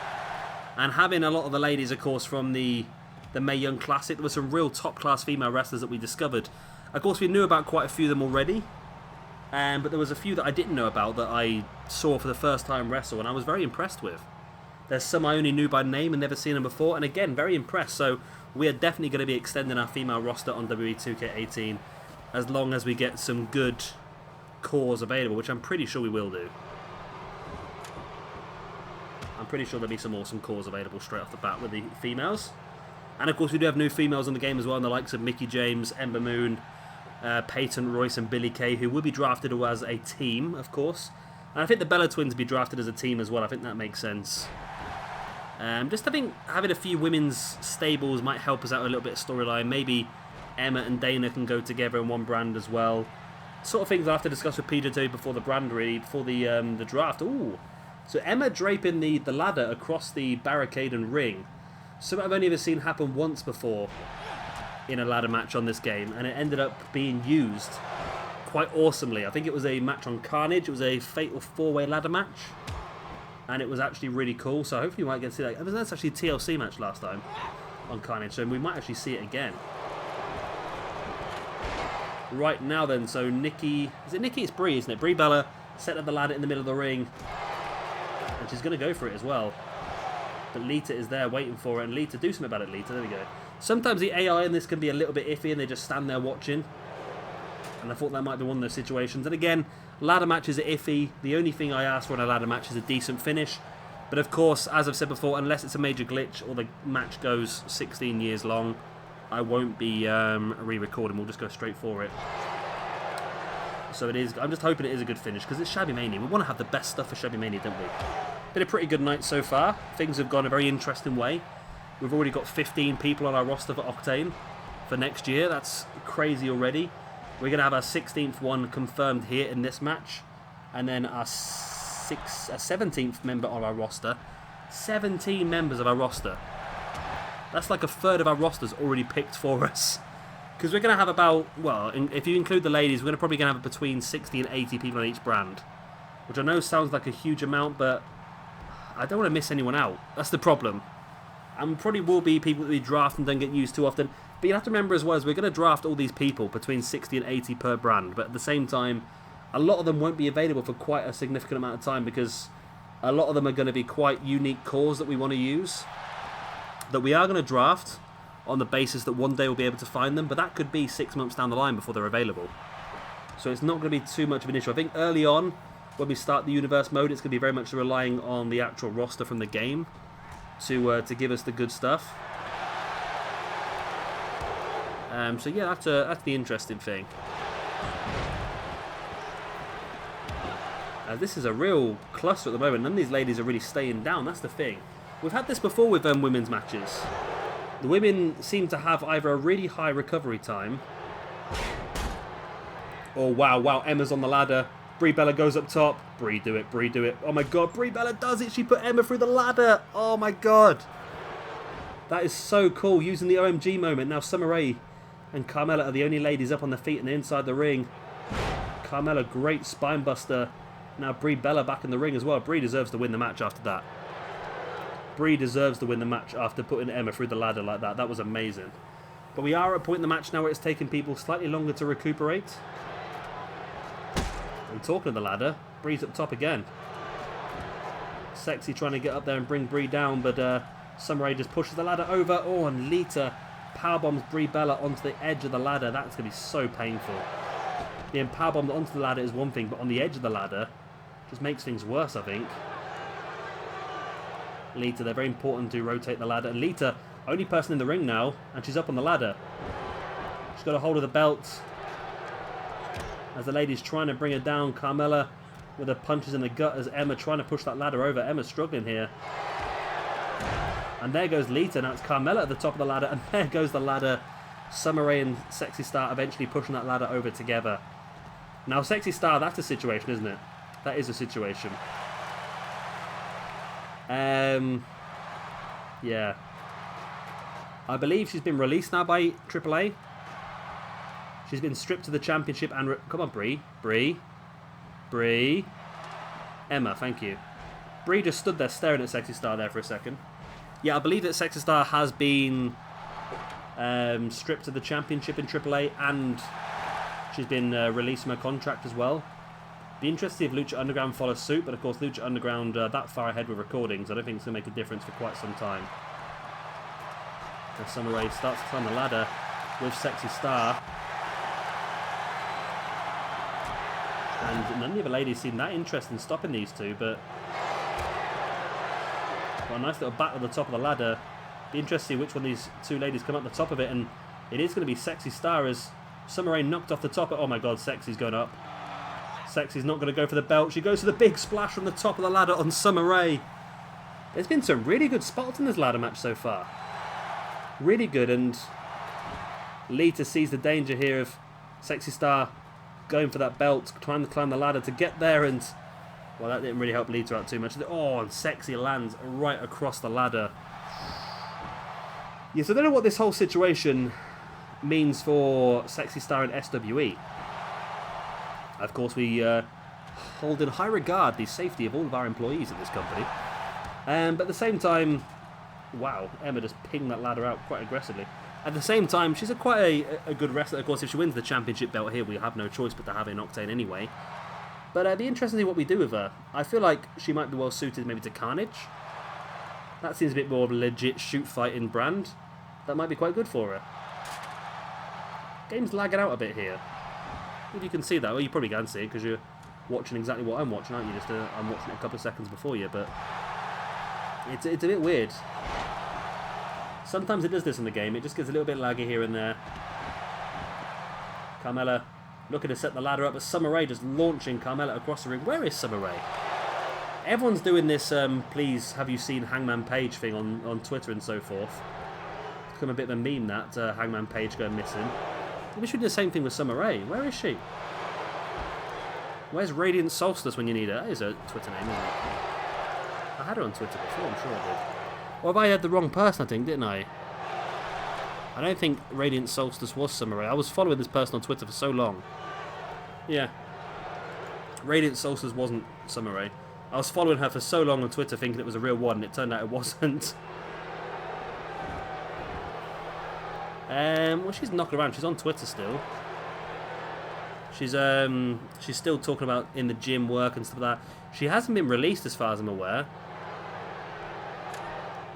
And having a lot of the ladies, of course, from the Mae Young Classic, there were some real top-class female wrestlers that we discovered. Of course, we knew about quite a few of them already, but there was a few that I didn't know about that I saw for the first time wrestle, and I was very impressed with. There's some I only knew by name and never seen them before, and again, very impressed. So we are definitely going to be extending our female roster on WWE 2K18 as long as we get some good cores available, which I'm pretty sure we will do. I'm pretty sure there'll be some awesome cores available straight off the bat with the females. And of course we do have new females on the game as well, in the likes of Mickie James, Ember Moon, Peyton Royce and Billie Kay, who will be drafted as a team, of course. And I think the Bella Twins be drafted as a team as well. I think that makes sense. Just having a few women's stables might help us out a little bit of storyline. Maybe Emma and Dana can go together in one brand as well. Sort of things I have to discuss with PJ before the brand, really, before the draft. Ooh. So Emma draping the ladder across the barricade and ring. Something I've only ever seen happen once before in a ladder match on this game, and it ended up being used quite awesomely. I think it was a match on Carnage. It was a fatal 4-way ladder match, and it was actually really cool. So hopefully we might get to see that. That's actually a TLC match last time on Carnage, so we might actually see it again. Right now then, so Nikki... Is it Nikki? It's Brie, isn't it? Brie Bella set up the ladder in the middle of the ring. And she's going to go for it as well. But Lita is there waiting for it. And Lita, do something about it, Lita. There we go. Sometimes the AI in this can be a little bit iffy and they just stand there watching. And I thought that might be one of those situations. And again, ladder matches are iffy. The only thing I ask for in a ladder match is a decent finish. But of course, as I've said before, unless it's a major glitch or the match goes 16 years long, I won't be re-recording. We'll just go straight for it. So it is. I'm just hoping it is a good finish because it's Shabbymania. We want to have the best stuff for Shabbymania, don't we? Been a pretty good night so far. Things have gone a very interesting way. We've already got 15 people on our roster for Octane for next year. That's crazy already. We're going to have our 16th one confirmed here in this match, and then our 17th member on our roster. 17 members of our roster. That's like a third of our rosters already picked for us. Because we're going to have about, well, if you include the ladies, we're probably going to have between 60 and 80 people on each brand. Which I know sounds like a huge amount, but I don't want to miss anyone out. That's the problem. And probably will be people that we draft and don't get used too often. But you have to remember as well, is we're going to draft all these people between 60 and 80 per brand. But at the same time, a lot of them won't be available for quite a significant amount of time because a lot of them are going to be quite unique cores that we want to use. That we are going to draft on the basis that one day we'll be able to find them, but that could be 6 months down the line before they're available. So it's not going to be too much of an issue. I think early on, when we start the universe mode, it's going to be very much relying on the actual roster from the game to give us the good stuff. So yeah, that's the interesting thing. This is a real cluster at the moment. None of these ladies are really staying down. That's the thing. We've had this before with women's matches. The women seem to have either a really high recovery time, or wow, Emma's on the ladder. Brie Bella goes up top. Brie, do it, Brie, do it. Oh my god, Brie Bella does it. She put Emma through the ladder. Oh my god. That is so cool. Using the OMG moment. Now Summer Rae and Carmella are the only ladies up on their feet and inside the ring. Carmella, great spine buster. Now Brie Bella back in the ring as well. Brie deserves to win the match after that. Brie deserves to win the match after putting Emma through the ladder like that. That was amazing. But we are at a point in the match now where it's taking people slightly longer to recuperate. And talking of the ladder, Brie's up top again. Sexy trying to get up there and bring Brie down, but Summer Rae just pushes the ladder over. Oh, and Lita powerbombs Brie Bella onto the edge of the ladder. That's going to be so painful. Being powerbombed onto the ladder is one thing, but on the edge of the ladder just makes things worse, I think. Lita, they're very important to rotate the ladder. And Lita, only person in the ring now, and she's up on the ladder. She's got a hold of the belt. As the lady's trying to bring her down, Carmella with her punches in the gut as Emma trying to push that ladder over. Emma's struggling here. And there goes Lita. Now it's Carmella at the top of the ladder, and there goes the ladder. Summer Rae and Sexy Star eventually pushing that ladder over together. Now Sexy Star, that's a situation, isn't it? That is a situation. Yeah. I believe she's been released now by AAA. She's been stripped to the championship and... Come on, Brie. Brie. Emma, thank you. Brie just stood there staring at Sexy Star there for a second. Yeah, I believe that Sexy Star has been stripped to the championship in AAA, and she's been released from her contract as well. Be interested if Lucha Underground follows suit, but of course Lucha Underground that far ahead with recordings, I don't think it's going to make a difference for quite some time. As Summer Rae starts to climb the ladder with Sexy Star. And none of the ladies seem that interested in stopping these two, but got a nice little bat at the top of the ladder. Be interested to see which one of these two ladies come up the top of it, and it is going to be Sexy Star as Summer Rae knocked off the top. Oh my god, Sexy's going up. Sexy's not going to go for the belt. She goes for the big splash from the top of the ladder on Summer Rae. There's been some really good spots in this ladder match so far. Really good, and Lita sees the danger here of Sexy Star going for that belt, trying to climb the ladder to get there, and well, that didn't really help Lita out too much. Oh, and Sexy lands right across the ladder. Yes, I don't know what this whole situation means for Sexy Star and SWE. Of course, we hold in high regard the safety of all of our employees at this company. But at the same time, wow, Emma just pinged that ladder out quite aggressively. At the same time, she's quite a good wrestler. Of course, if she wins the championship belt here, we have no choice but to have an Octane anyway. But it'd be interesting to see what we do with her. I feel like she might be well suited maybe to Carnage. That seems a bit more of a legit shoot fighting brand. That might be quite good for her. Game's lagging out a bit here. If you can see that, well, you probably can see it because you're watching exactly what I'm watching, aren't you? Just I'm watching it a couple of seconds before you, but it's a bit weird. Sometimes it does this in the game. It just gets a little bit laggy here and there. Carmella looking to set the ladder up, but Summer Rae just launching Carmella across the ring. Where is Summer Rae? Everyone's doing this, please, have you seen Hangman Page thing on Twitter and so forth. It's become a bit of a meme, that Hangman Page going missing. We should do the same thing with Summer Rae. Where is she? Where's Radiant Solstice when you need her? That is her Twitter name, isn't it? I had her on Twitter before, I'm sure I did. Or have I had the wrong person, I think, didn't I? I don't think Radiant Solstice was Summer Rae. I was following this person on Twitter for so long. Yeah. Radiant Solstice wasn't Summer Rae. I was following her for so long on Twitter thinking it was a real one, and it turned out it wasn't. Well, she's knocking around. She's on Twitter still. She's still talking about in the gym work and stuff like that. She hasn't been released as far as I'm aware.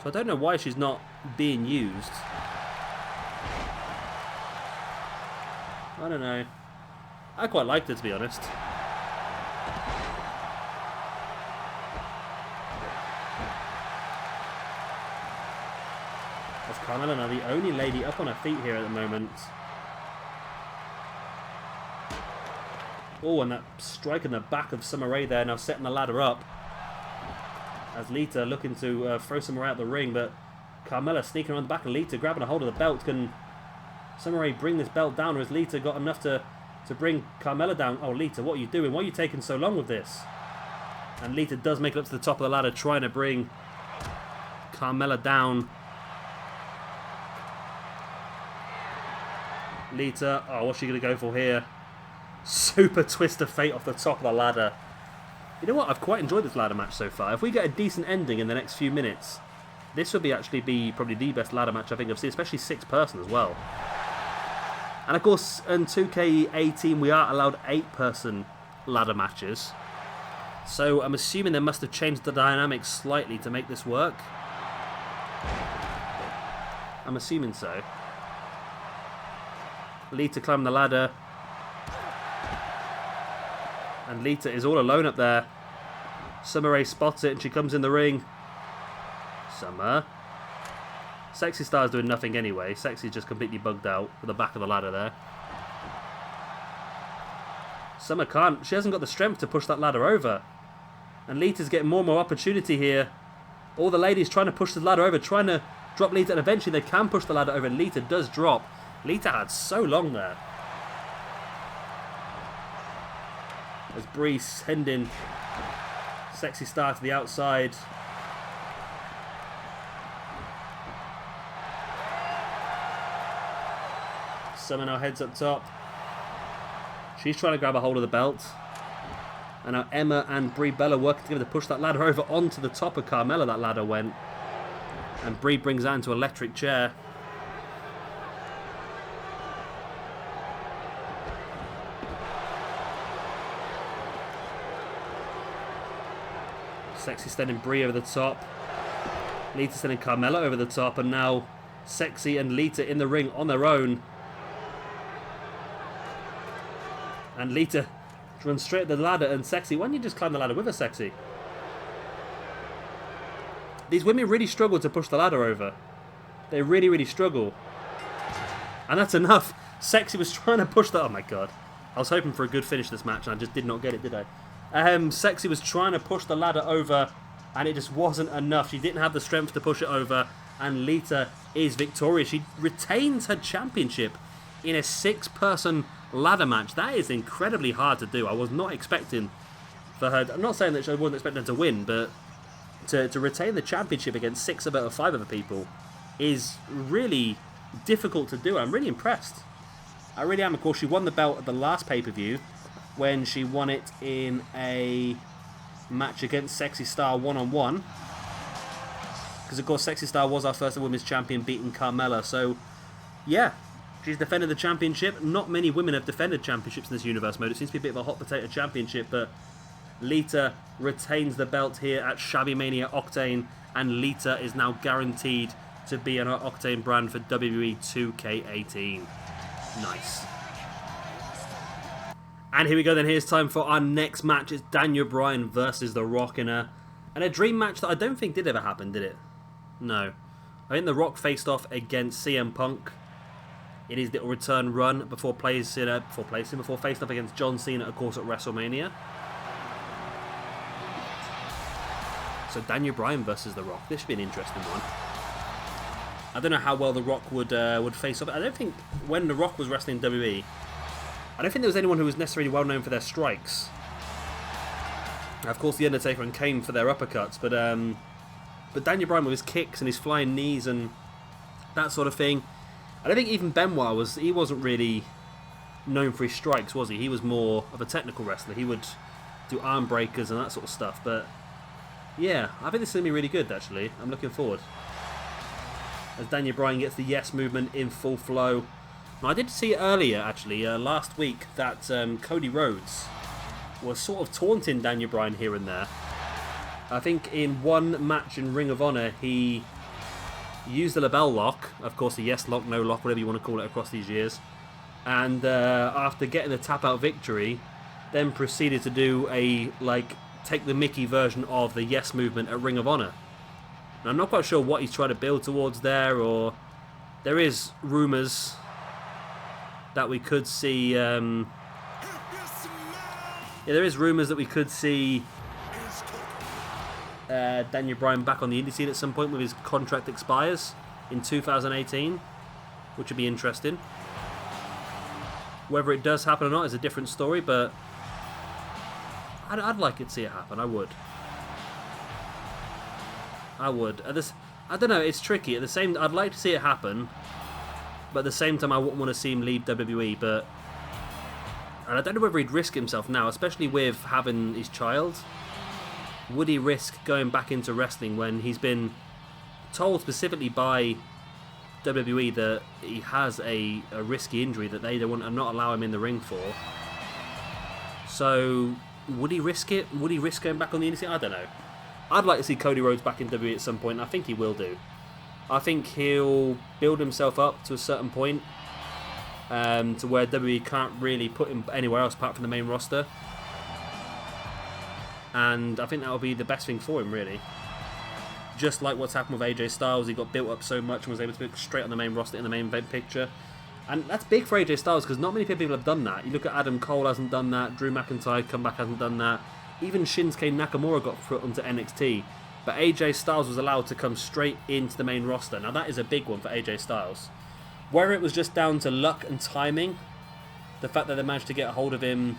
So I don't know why she's not being used. I don't know. I quite liked her, to be honest. That's Carmella now, the only lady up on her feet here at the moment. Oh, and that strike in the back of Summer Rae there, now setting the ladder up. As Lita looking to throw Summer Rae out the ring, but Carmella sneaking around the back of Lita, grabbing a hold of the belt. Can Summer Rae bring this belt down, or has Lita got enough to bring Carmella down? Oh, Lita, what are you doing? Why are you taking so long with this? And Lita does make it up to the top of the ladder, trying to bring Carmella down. Lita, oh, what's she going to go for here? Super twist of fate off the top of the ladder. You know what? I've quite enjoyed this ladder match so far. If we get a decent ending in the next few minutes, this would actually be probably the best ladder match I think I've seen, especially 6-person as well. And of course, in 2K18, we are allowed 8-person ladder matches. So I'm assuming they must have changed the dynamics slightly to make this work. I'm assuming so. Lita climbing the ladder. And Lita is all alone up there. Summer Rae spots it and she comes in the ring. Summer. Sexy Star's doing nothing anyway. Sexy's just completely bugged out with the back of the ladder there. Summer can't. She hasn't got the strength to push that ladder over. And Lita's getting more and more opportunity here. All the ladies trying to push the ladder over, trying to drop Lita, and eventually they can push the ladder over, and Lita does drop. Lita had so long there. As Brie sending Sexy Star to the outside. Summer now heads up top. She's trying to grab a hold of the belt. And now Emma and Brie Bella working together to push that ladder over onto the top of Carmella. That ladder went. And Brie brings that into an electric chair. Sexy sending Brie over the top. Lita sending Carmella over the top. And now Sexy and Lita in the ring on their own. And Lita runs straight at the ladder. And Sexy, why don't you just climb the ladder with her, Sexy? These women really struggle to push the ladder over. They really, really struggle. And that's enough. Sexy was trying to push that. Oh my god. I was hoping for a good finish this match, and I just did not get it, did I? Sexy was trying to push the ladder over, and it just wasn't enough. She didn't have the strength to push it over, and Lita is victorious. She retains her championship in a 6-person ladder match. That is incredibly hard to do. I was not expecting for her. I'm not saying that I wasn't expecting her to win, but to retain the championship against 5 other people is really difficult to do. I'm really impressed. I really am. Of course, she won the belt at the last pay-per-view when she won it in a match against Sexy Star one-on-one. Because, of course, Sexy Star was our first women's champion, beating Carmella. So, yeah, she's defended the championship. Not many women have defended championships in this universe mode. It seems to be a bit of a hot potato championship, but Lita retains the belt here at Shabbymania Octane, and Lita is now guaranteed to be on our Octane brand for WWE 2K18. Nice. And here we go then. Here's time for our next match. It's Daniel Bryan versus The Rock in a dream match that I don't think did ever happen, did it? No. I think The Rock faced off against CM Punk in his little return run before facing off against John Cena, of course, at WrestleMania. So Daniel Bryan versus The Rock. This should be an interesting one. I don't know how well The Rock would face off. I don't think when The Rock was wrestling WWE, I don't think there was anyone who was necessarily well known for their strikes. Of course, The Undertaker and Kane for their uppercuts, but Daniel Bryan with his kicks and his flying knees and that sort of thing. I don't think even Benoit wasn't really known for his strikes, was he? He was more of a technical wrestler. He would do arm breakers and that sort of stuff. But yeah, I think this is going to be really good, actually. I'm looking forward. As Daniel Bryan gets the yes movement in full flow. Now, I did see earlier, actually, last week, that Cody Rhodes was sort of taunting Daniel Bryan here and there. I think in one match in Ring of Honor, he used the LeBell lock, of course the yes lock, no lock, whatever you want to call it across these years, and after getting the tap out victory, then proceeded to do a, take the Mickey version of the yes movement at Ring of Honor. Now, I'm not quite sure what he's trying to build towards there, or there is rumours that we could see, there is rumours that we could see Daniel Bryan back on the indie scene at some point when his contract expires in 2018, which would be interesting. Whether it does happen or not is a different story, but I'd like to see it happen. I would. I don't know, it's tricky. I'd like to see it happen, but at the same time I wouldn't want to see him leave WWE, and I don't know whether he'd risk himself now, especially with having his child. Would he risk going back into wrestling when he's been told specifically by WWE that he has a risky injury that they don't not allow him in the ring for? So, would he risk it? Would he risk going back on the indie scene? I don't know. I'd like to see Cody Rhodes back in WWE at some point, and I think he will do. I think he'll build himself up to a certain point to where WWE can't really put him anywhere else apart from the main roster. And I think that'll be the best thing for him, really. Just like what's happened with AJ Styles, he got built up so much and was able to be straight on the main roster in the main event picture. And that's big for AJ Styles because not many people have done that. You look at Adam Cole hasn't done that, Drew McIntyre comeback hasn't done that. Even Shinsuke Nakamura got put onto NXT. But AJ Styles was allowed to come straight into the main roster. Now that is a big one for AJ Styles. Whether it was just down to luck and timing, the fact that they managed to get a hold of him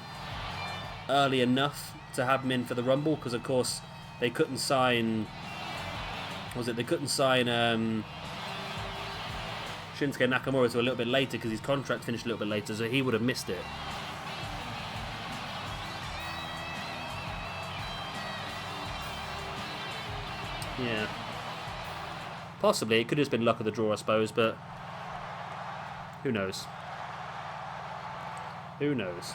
early enough to have him in for the Rumble, because of course they couldn't sign. They couldn't sign Shinsuke Nakamura to a little bit later because his contract finished a little bit later, so he would have missed it. Yeah, possibly it could have just been luck of the draw, I suppose, but who knows? Who knows?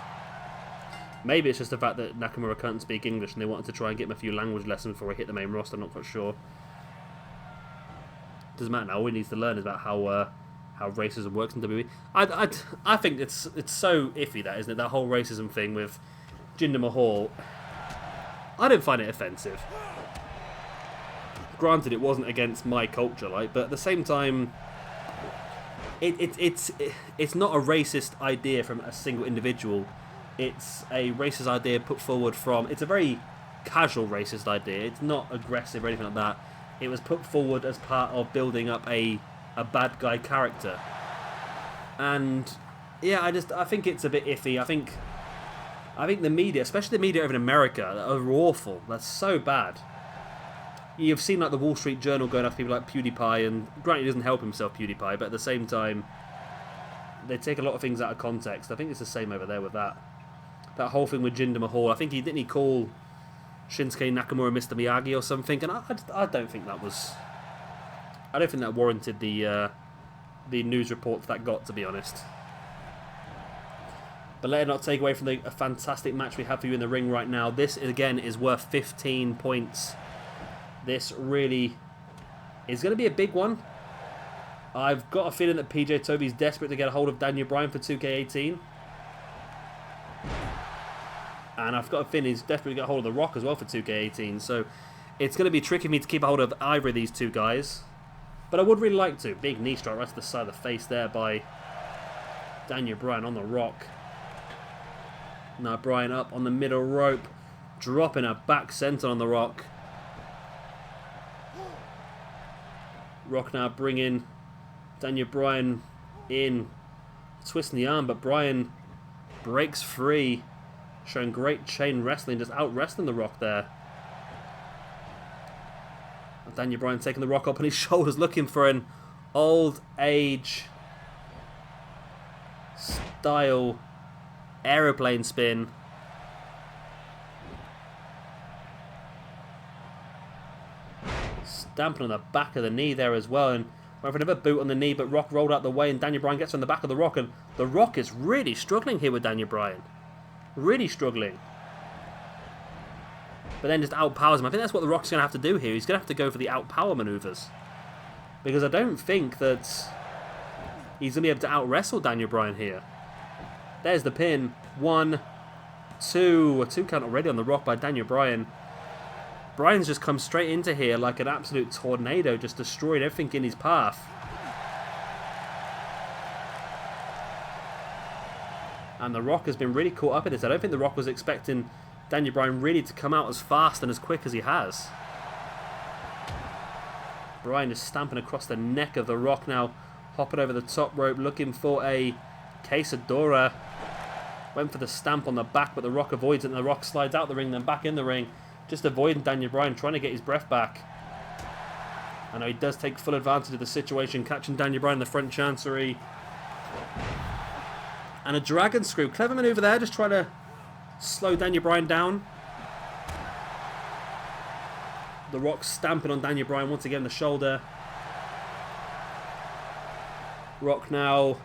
Maybe it's just the fact that Nakamura can't speak English and they wanted to try and get him a few language lessons before he hit the main roster. I'm not quite sure. Doesn't matter now. All he needs to learn is about how racism works in WWE. I think it's so iffy, that, isn't it? That whole racism thing with Jinder Mahal. I don't find it offensive. Granted, it wasn't against my culture, but at the same time, it's not a racist idea from a single individual it's a racist idea put forward from... It's a very casual racist idea. It's not aggressive or anything like that. It was put forward as part of building up a bad guy character. And yeah, I think it's a bit iffy. I think the media, especially the media over in America, are awful. That's so bad. You've seen like the Wall Street Journal going after people like PewDiePie, and granted he doesn't help himself, PewDiePie, but at the same time, they take a lot of things out of context. I think it's the same over there with that whole thing with Jinder Mahal. I think didn't he call Shinsuke Nakamura Mr. Miyagi or something, and I don't think that was... I don't think that warranted the news reports that got, to be honest. But let it not take away from a fantastic match we have for you in the ring right now. This, again, is worth 15 points. This really is going to be a big one. I've got a feeling that PJ Toby's desperate to get a hold of Daniel Bryan for 2K18. And I've got a feeling he's desperate to get a hold of The Rock as well for 2K18. So it's going to be tricky for me to keep a hold of either of these two guys. But I would really like to. Big knee strike right to the side of the face there by Daniel Bryan on The Rock. Now Bryan up on the middle rope, dropping a back center on The Rock. Rock now bringing Daniel Bryan in, twisting the arm, but Bryan breaks free, showing great chain wrestling, just out wrestling The Rock there. Daniel Bryan taking The Rock up on his shoulders, looking for an old age style aeroplane spin. Stamping on the back of the knee there as well, and went for another boot on the knee, but Rock rolled out the way, and Daniel Bryan gets on the back of The Rock, and The Rock is really struggling here with Daniel Bryan. Really struggling. But then just outpowers him. I think that's what The Rock's going to have to do here. He's going to have to go for the outpower maneuvers. Because I don't think that he's going to be able to out-wrestle Daniel Bryan here. There's the pin. 1, 2. A 2 count already on The Rock by Daniel Bryan. Bryan's just come straight into here like an absolute tornado, just destroying everything in his path. And The Rock has been really caught up in this. I don't think The Rock was expecting Daniel Bryan really to come out as fast and as quick as he has. Bryan is stamping across the neck of The Rock now, hopping over the top rope, looking for a quesadora. Went for the stamp on the back, but The Rock avoids it, and The Rock slides out the ring, then back in the ring, just avoiding Daniel Bryan, trying to get his breath back. I know he does take full advantage of the situation, catching Daniel Bryan in the front chancery. And a dragon screw. Clever maneuver there, just trying to slow Daniel Bryan down. The Rock stamping on Daniel Bryan once again, the shoulder. Rock now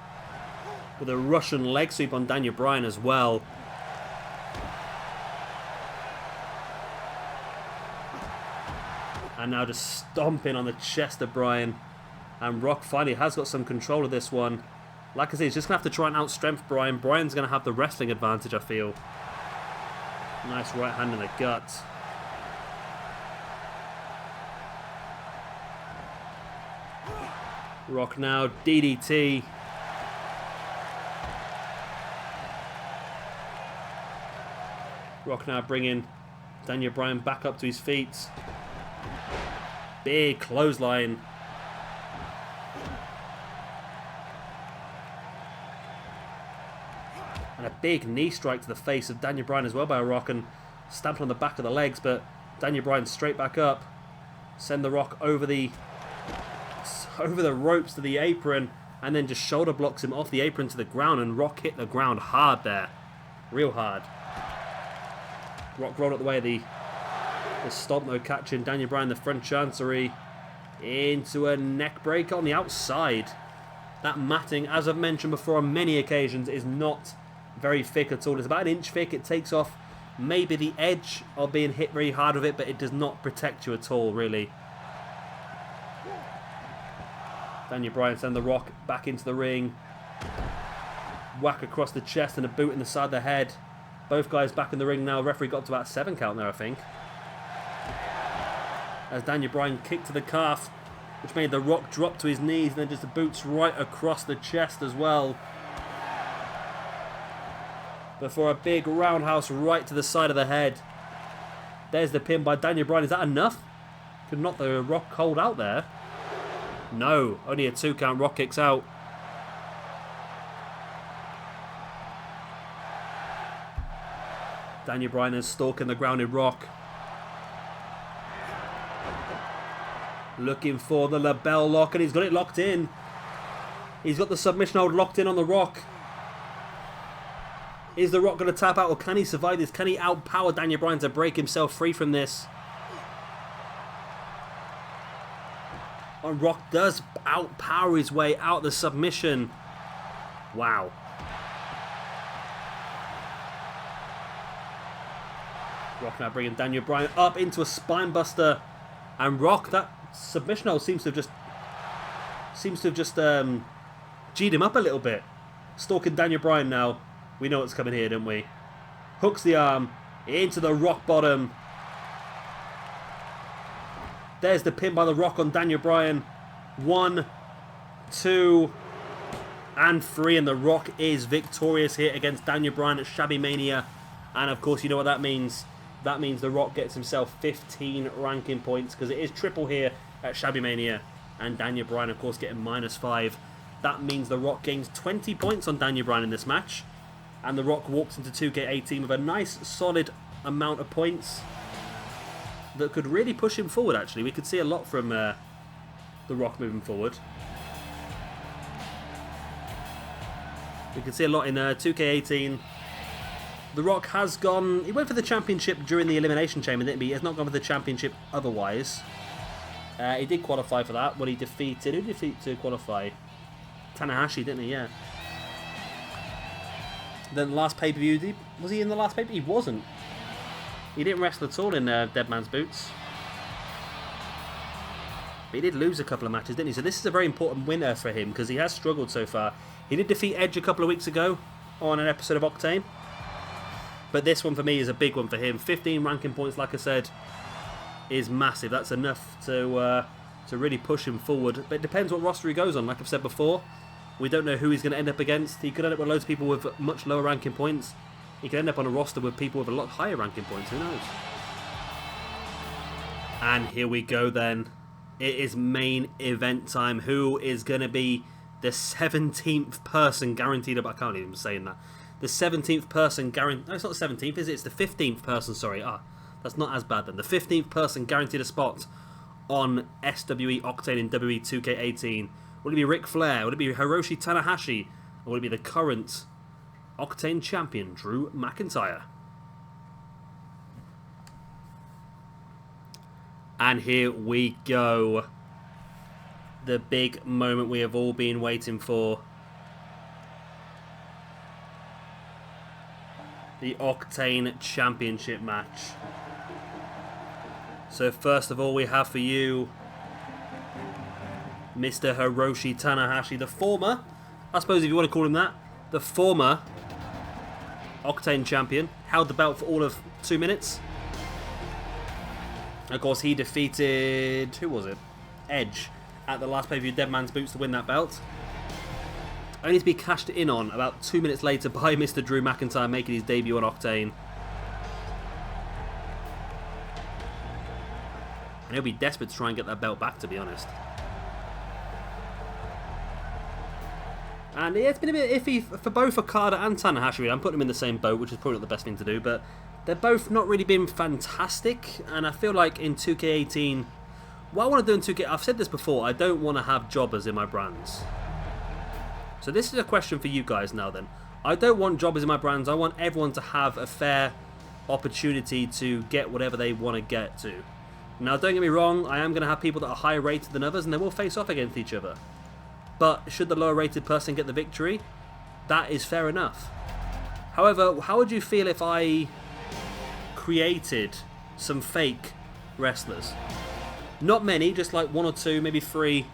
with a Russian leg sweep on Daniel Bryan as well. And now just stomping on the chest of Bryan. And Rock finally has got some control of this one. Like I say, he's just going to have to try and outstrength Bryan. Bryan's going to have the wrestling advantage, I feel. Nice right hand in the gut. Rock now, DDT. Rock now bringing Daniel Bryan back up to his feet. Big clothesline. And a big knee strike to the face of Daniel Bryan as well by Rock, and stamping on the back of the legs, but Daniel Bryan straight back up. Send The Rock over the ropes to the apron, and then just shoulder blocks him off the apron to the ground, and Rock hit the ground hard there. Real hard. Rock rolled out the way of the stomp though, catching Daniel Bryan in the front chancery into a neck breaker on the outside. That matting, as I've mentioned before on many occasions, is not very thick at all. It's about an inch thick. It takes off maybe the edge of being hit very hard with it, but it does not protect you at all, really. Daniel Bryan send The Rock back into the ring. Whack across the chest and a boot in the side of the head. Both guys back in the ring now. Referee got to about 7 count there, I think. As Daniel Bryan kicked to the calf, which made The Rock drop to his knees, and then just the boots right across the chest as well. before a big roundhouse right to the side of the head. There's the pin by Daniel Bryan. Is that enough? Could knock the Rock cold out there. No, only a 2 count. Rock kicks out. Daniel Bryan is stalking the grounded Rock. Looking for the label lock, and he's got it locked in. He's got the submission hold locked in on the Rock. Is the Rock going to tap out, or can he survive this? Can he outpower Daniel Bryan to break himself free from this? And Rock does outpower his way out the submission. Wow. Rock now bringing Daniel Bryan up into a spine buster. And Rock, that submission hold seems to have just G'd him up a little bit. Stalking Daniel Bryan now. We know what's coming here, don't we? Hooks the arm into the Rock bottom. There's the pin by the Rock on Daniel Bryan. 1, 2, and 3. And the Rock is victorious here against Daniel Bryan at Shabbymania. And of course, you know what that means. That means the Rock gets himself 15 ranking points, because it is triple here at Shabbymania. And Daniel Bryan, of course, getting -5. That means the Rock gains 20 points on Daniel Bryan in this match. And the Rock walks into 2K18 with a nice, solid amount of points that could really push him forward, actually. We could see a lot from the Rock moving forward. We could see a lot in 2K18. The Rock has gone... He went for the championship during the Elimination Chamber, didn't he? He has not gone for the championship otherwise. He did qualify for that when he defeated... Who did he defeat to qualify? Tanahashi, didn't he? Yeah. Then the last pay-per-view... Was he in the last pay-per-view? He wasn't. He didn't wrestle at all in Dead Man's Boots. But he did lose a couple of matches, didn't he? So this is a very important winner for him, because he has struggled so far. He did defeat Edge a couple of weeks ago on an episode of Octane. But this one for me is a big one for him. 15 ranking points, like I said, is massive. That's enough to really push him forward. But it depends what roster he goes on. Like I've said before, we don't know who he's going to end up against. He could end up with loads of people with much lower ranking points. He could end up on a roster with people with a lot higher ranking points. Who knows? And here we go then. It is main event time. Who is going to be the 17th person guaranteed? I can't even say that. The 17th person guaranteed... No, it's not the 17th, is it? It's the 15th person, sorry. That's not as bad then. The 15th person guaranteed a spot on SWE Octane in WWE 2K18. Will it be Ric Flair? Will it be Hiroshi Tanahashi? Or will it be the current Octane champion, Drew McIntyre? And here we go. The big moment we have all been waiting for. The Octane Championship match. So first of all, we have for you Mr. Hiroshi Tanahashi, the former, I suppose if you want to call him that, the former Octane champion. Held the belt for all of 2 minutes. Of course, he defeated, who was it? Edge at the last pay-per-view Dead Man's Boots to win that belt. Only to be cashed in on about 2 minutes later by Mr. Drew McIntyre making his debut on Octane. And he'll be desperate to try and get that belt back, to be honest. And yeah, it's been a bit iffy for both Okada and Tanahashi. I'm putting them in the same boat, which is probably not the best thing to do, but they're both not really been fantastic. And I feel like in 2K18, what I want to do in 2K, I've said this before, I don't want to have jobbers in my brands. So this is a question for you guys now then. I don't want jobbers in my brands. I want everyone to have a fair opportunity to get whatever they want to get to. Now don't get me wrong, I am going to have people that are higher rated than others and they will face off against each other. But should the lower rated person get the victory, that is fair enough. However, how would you feel if I created some fake wrestlers? Not many, just like 1 or 2, maybe 3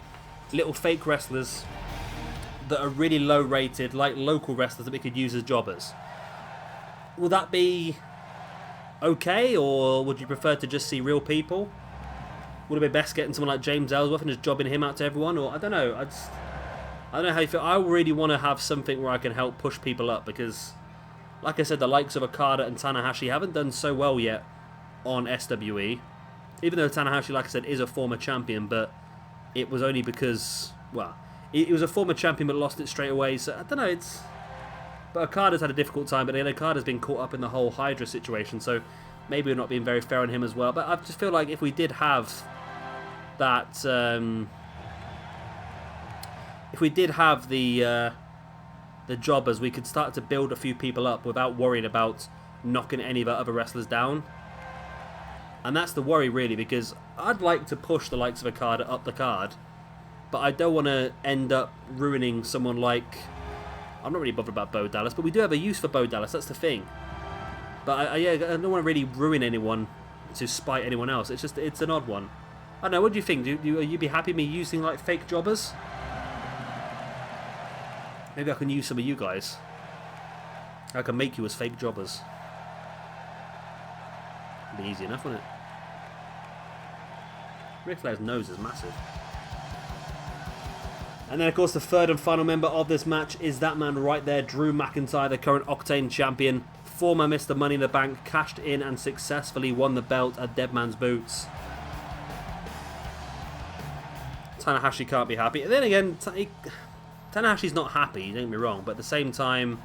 little fake wrestlers that are really low rated, like local wrestlers that we could use as jobbers. Will that be okay, or would you prefer to just see real people? Would it be best getting someone like James Ellsworth and just jobbing him out to everyone? Or I don't know. I don't know how you feel. I really want to have something where I can help push people up, because Like I said, the likes of Okada and Tanahashi haven't done so well yet on SWE. Even though Tanahashi, like I said, is a former champion, but it was only because, well, he was a former champion but lost it straight away. So, I don't know, but Okada's had a difficult time, but then Okada's been caught up in the whole Hydra situation, so maybe we're not being very fair on him as well. But I just feel like if we did have that, if we did have the jobbers, we could start to build a few people up without worrying about knocking any of our other wrestlers down. And that's the worry, really, because I'd like to push the likes of Okada up the card, but I don't want to end up ruining someone like... I'm not really bothered about Bo Dallas, but we do have a use for Bo Dallas, that's the thing. But yeah, I don't want to really ruin anyone to spite anyone else. It's an odd one. I don't know, what do you think? Are you be happy me using, like, fake jobbers? Maybe I can use some of you guys. I can make you as fake jobbers. It'd be easy enough, wouldn't it? Ric Flair's nose is massive. And then, of course, the third and final member of this match is that man right there, Drew McIntyre, the current Octane Champion. Former Mr. Money in the Bank, cashed in and successfully won the belt at Dead Man's Boots. Tanahashi can't be happy. And then again, Tanahashi's not happy, don't get me wrong, but at the same time,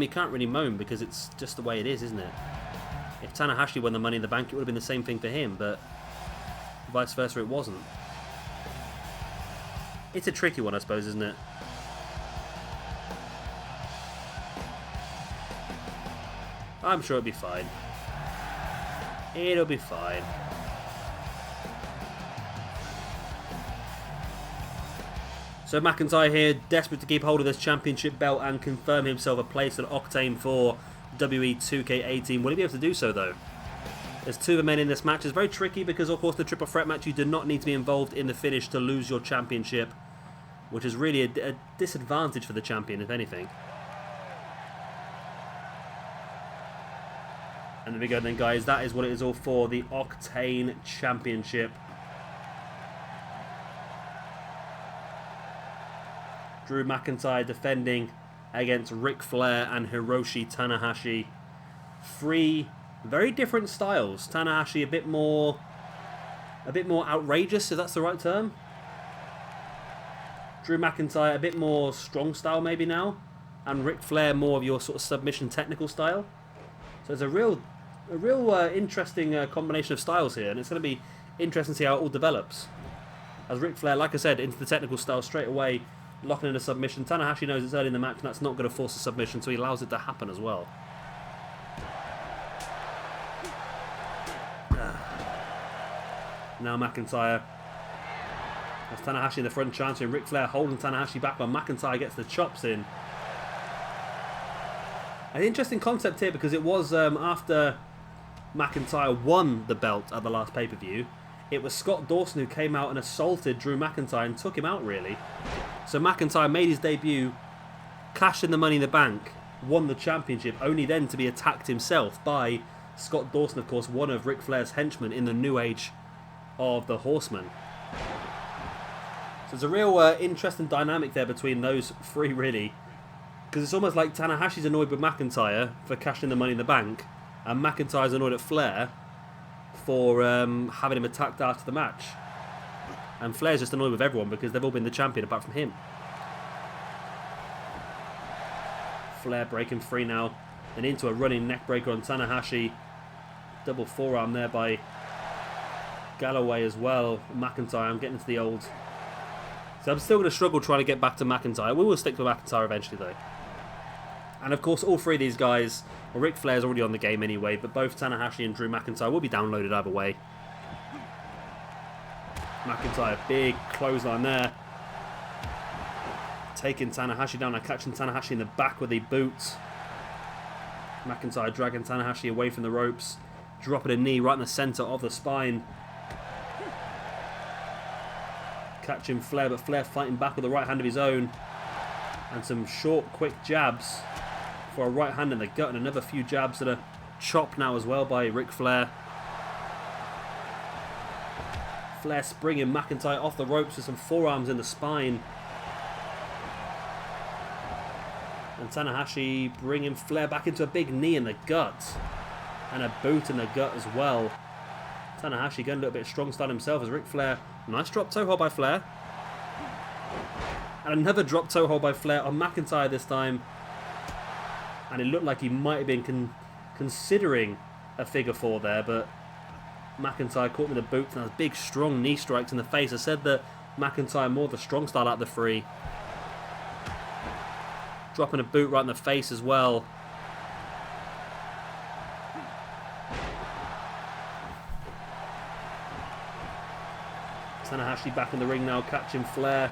he can't really moan because it's just the way it is, isn't it? If Tanahashi won the Money in the Bank, it would have been the same thing for him, but vice versa, it wasn't. It's a tricky one, I suppose, isn't it? I'm sure it'll be fine. It'll be fine. So McIntyre here, desperate to keep hold of this championship belt and confirm himself a place at Octane for WWE 2K18. Will he be able to do so, though? There's two of the men in this match. It's very tricky because, of course, the triple threat match, you do not need to be involved in the finish to lose your championship, which is really a disadvantage for the champion, if anything. And there we go then, guys. That is what it is all for, the Octane Championship. Drew McIntyre defending against Ric Flair and Hiroshi Tanahashi. Three very different styles. Tanahashi a bit more outrageous, if that's the right term. Drew McIntyre a bit more strong style maybe now, and Ric Flair more of your sort of submission technical style. So it's a real interesting combination of styles here, and it's going to be interesting to see how it all develops. As Ric Flair, like I said, into the technical style straight away, locking in a submission. Tanahashi knows it's early in the match and that's not going to force a submission, so he allows it to happen as well. Now McIntyre. That's Tanahashi in the front chanting. Ric Flair holding Tanahashi back while McIntyre gets the chops in. An interesting concept here because it was after McIntyre won the belt at the last pay-per-view. It was Scott Dawson who came out and assaulted Drew McIntyre and took him out, really. So McIntyre made his debut, cashed in the Money in the Bank, won the championship, only then to be attacked himself by Scott Dawson, of course, one of Ric Flair's henchmen in the new age of the Horsemen. So there's a real interesting dynamic there between those three, really. Because it's almost like Tanahashi's annoyed with McIntyre for cashing in the Money in the Bank, and McIntyre's annoyed at Flair for having him attacked after the match. And Flair's just annoyed with everyone because they've all been the champion apart from him. Flair breaking free now. And into a running neckbreaker on Tanahashi. Double forearm there by Galloway as well. McIntyre, I'm getting into the old... So I'm still going to struggle trying to get back to McIntyre. We will stick to McIntyre eventually, though. And of course, all three of these guys... Well, Ric Flair's already on the game anyway, but both Tanahashi and Drew McIntyre will be downloaded either way. McIntyre, big clothesline there. Taking Tanahashi down and catching Tanahashi in the back with the boots. McIntyre dragging Tanahashi away from the ropes. Dropping a knee right in the centre of the spine. Catching Flair, but Flair fighting back with the right hand of his own. And some short, quick jabs for a right hand in the gut, and another few jabs that are chopped now as well by Ric Flair. Flair springing McIntyre off the ropes with some forearms in the spine. And Tanahashi bringing Flair back into a big knee in the gut. And a boot in the gut as well. Tanahashi getting a little bit strong style himself as Ric Flair. Nice drop toe hold by Flair. And another drop toe hold by Flair on McIntyre this time. And it looked like he might have been considering a figure 4 there, but McIntyre caught him with a boot and has big strong knee strikes in the face. I said that McIntyre more of a strong style out of the three. Dropping a boot right in the face as well. Tanahashi back in the ring now, catching Flair.